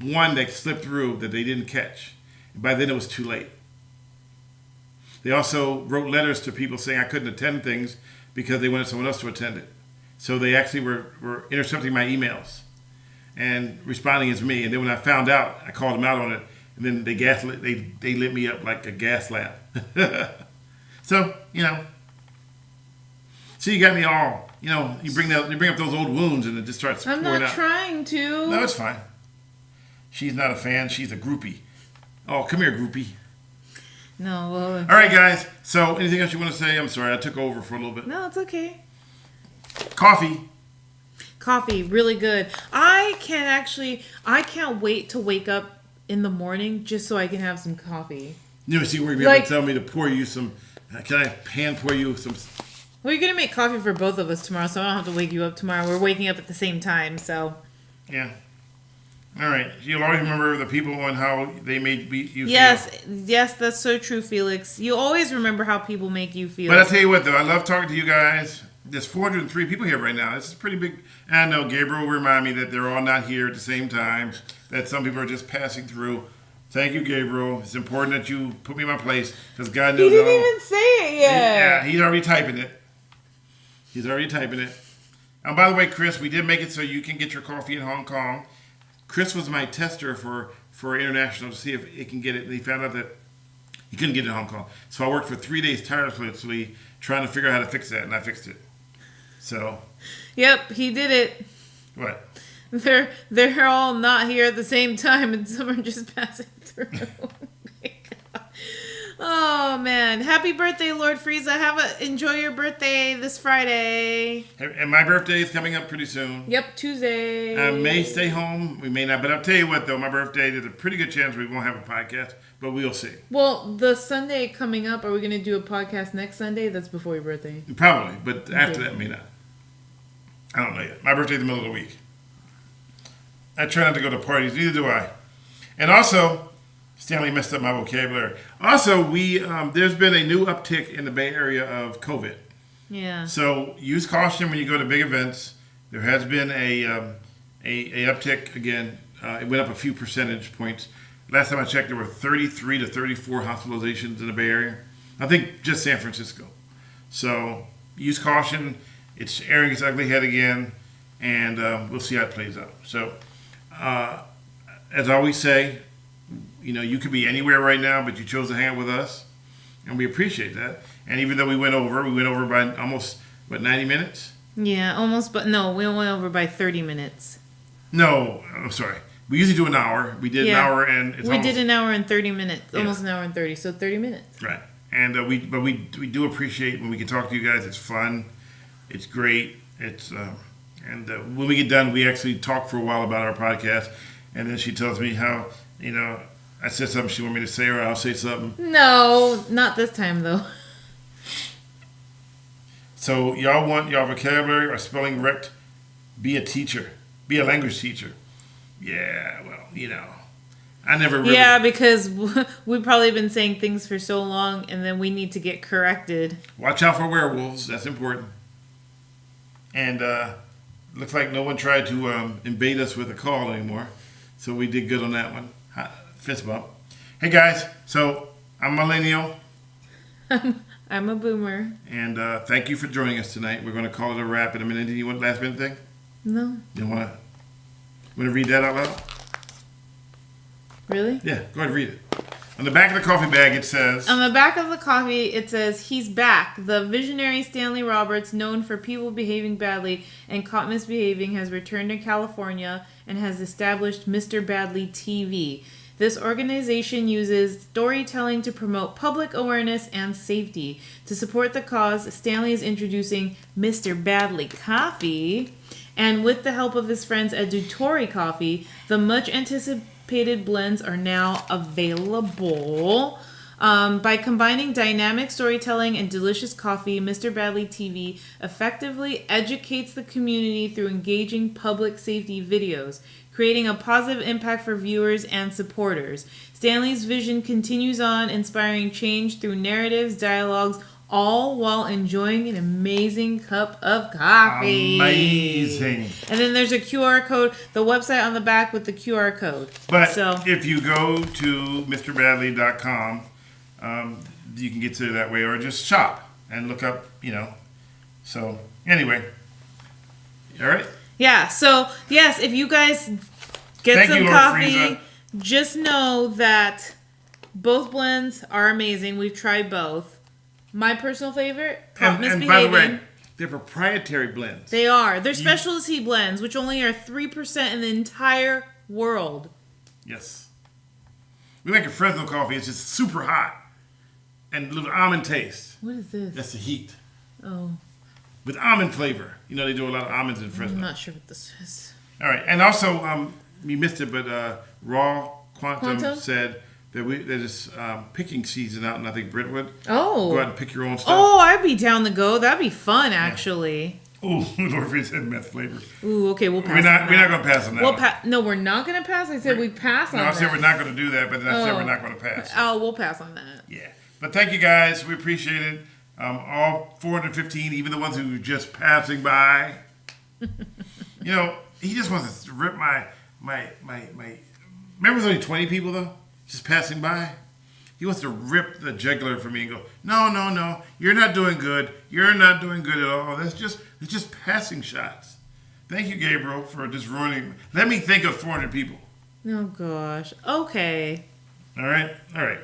one that slipped through that they didn't catch. By then it was too late. They also wrote letters to people saying I couldn't attend things because they wanted someone else to attend it. So they actually were intercepting my emails and responding as me. And then when I found out, I called them out on it, and then they lit me up like a gas lamp. So, So you got me all, you bring up those old wounds and it just starts pouring out. I'm not trying to. No, it's fine. She's not a fan. She's a groupie. Oh, come here, groupie. No, well. All right, guys. So anything else you want to say? I'm sorry. I took over for a little bit. No, it's okay. Coffee, really good. I can't wait to wake up in the morning just so I can have some coffee. See, we're going to tell me to pour you some, can I hand pour you some? Well, you're going to make coffee for both of us tomorrow, so I don't have to wake you up tomorrow. We're waking up at the same time, so. Yeah. All right. You'll always remember the people and how they made you feel. Yes, that's so true, Felix. You always remember how people make you feel. But I'll tell you what, though. I love talking to you guys. There's 403 people here right now. This is pretty big. And I know Gabriel will remind me that they're all not here at the same time, that some people are just passing through. Thank you, Gabriel. It's important that you put me in my place because God He knows. didn't even say it yet. Yeah, he's already typing it. He's already typing it. And by the way, Chris, we did make it so you can get your coffee in Hong Kong. Chris was my tester for international to see if it can get it, and he found out that he couldn't get it in Hong Kong. So I worked for 3 days tirelessly trying to figure out how to fix that, and I fixed it. So. Yep, he did it. What? They're all not here at the same time, and some are just passing through. Oh man! Happy birthday, Lord Frieza. Enjoy your birthday this Friday. And my birthday is coming up pretty soon. Yep, Tuesday. I may stay home. We may not. But I'll tell you what, though, my birthday, there's a pretty good chance we won't have a podcast, but we'll see. Well, the Sunday coming up, are we going to do a podcast next Sunday? That's before your birthday. Probably, but after that, may not. I don't know yet. My birthday's the middle of the week. I try not to go to parties. Neither do I. And also, Stanley messed up my vocabulary. Also, there's been a new uptick in the Bay Area of COVID. Yeah. So use caution when you go to big events. There has been a uptick again. It went up a few percentage points. Last time I checked, there were 33 to 34 hospitalizations in the Bay Area. I think just San Francisco. So use caution. It's airing its ugly head again, and we'll see how it plays out. So, as I always say, you could be anywhere right now, but you chose to hang out with us, and we appreciate that. And even though we went over by almost, 90 minutes? Yeah, almost, but no, we went over by 30 minutes. No, I'm sorry. We usually do an hour. We did an hour, and we did an hour and 30 minutes, Yeah. almost an hour and 30, so 30 minutes. Right. And we do appreciate when we can talk to you guys. It's fun. It's great. And when we get done, we actually talk for a while about our podcast, and then she tells me how I said something she wanted me to say, or I'll say something. No, not this time though. So y'all want your vocabulary or spelling wrecked? Be a teacher. Be a language teacher. Yeah, well, I never really... Yeah, because we've probably been saying things for so long, and then we need to get corrected. Watch out for werewolves. That's important. And looks like no one tried to invade us with a call anymore. So we did good on that one. Fist bump. Hey, guys. So I'm Millennial. I'm a boomer. And thank you for joining us tonight. We're going to call it a wrap in a minute. Do you want last minute thing? No. You want to read that out loud? Really? Yeah, go ahead and read it. On the back of the coffee bag, it says... On the back of the coffee, it says, "He's back. The visionary Stanley Roberts, known for people behaving badly and caught misbehaving, has returned to California and has established Mr. Badly TV. This organization uses storytelling to promote public awareness and safety. To support the cause, Stanley is introducing Mr. Badly Coffee. And with the help of his friends at Dutori Coffee, the much anticipated blends are now available. By combining dynamic storytelling and delicious coffee, Mr. Badly TV effectively educates the community through engaging public safety videos, creating a positive impact for viewers and supporters. Stanley's vision continues on, inspiring change through narratives, dialogues, all while enjoying an amazing cup of coffee." Amazing. And then there's a QR code, the website on the back with the QR code. But if you go to MrBadly.com, you can get to it that way, or just shop and look up, So, anyway. All right? Yeah, so, yes, if you guys get Thank some you, Lord coffee, Frieza. just know that both blends are amazing. We've tried both. My personal favorite, Caught And by the Misbehaving. way, they're proprietary blends. They are. They're specialty blends, which only are 3% in the entire world. Yes. We make a Fresno coffee. It's just super hot and a little almond taste. What is this? That's the heat. Oh, With almond flavor. They do a lot of almonds in Fresno. I'm not sure what this is. All right. And also, you missed it, but Raw Quantum said that there's picking season out in, I think, Brentwood. Oh. Go out and pick your own stuff. Oh, I'd be down to go. That'd be fun, actually. Oh, Lord Freeze said meth flavor. Ooh, okay, we'll pass. We're not going to pass on that. one. No, we're not going to pass. I said we pass on that. No, I said we're not going to do that, but then I said we're not going to pass. Oh, we'll pass on that. Yeah. But thank you guys. We appreciate it. All 415, even the ones who were just passing by. He just wants to rip my. Remember, there's only 20 people though. just passing by. He wants to rip the jugular from me and go, no, you're not doing good. You're not doing good at all. It's just passing shots. Thank you, Gabriel, for just ruining. Let me think of 400 people. Oh, gosh. Okay. All right.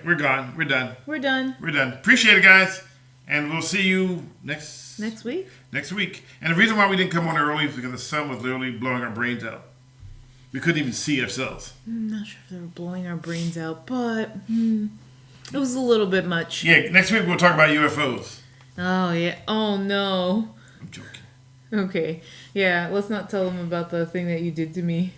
We're gone. We're done. We're done. Appreciate it, guys. And we'll see you next week. Next week. And the reason why we didn't come on early is because the sun was literally blowing our brains out. We couldn't even see ourselves. I'm not sure if they were blowing our brains out, but it was a little bit much. Yeah, next week we'll talk about UFOs. Oh, yeah. Oh, no. I'm joking. Okay. Yeah, let's not tell them about the thing that you did to me.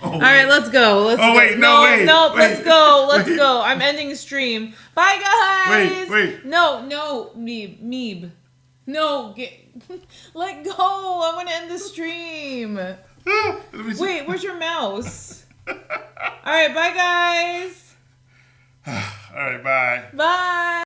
Oh, all right, let's go. Let's go. wait. Let's go. Let's go. I'm ending the stream. Bye, guys. Wait. No, Meeb. No, let go. I want to end the stream. Wait, where's your mouse? All right, bye, guys. All right, bye. Bye.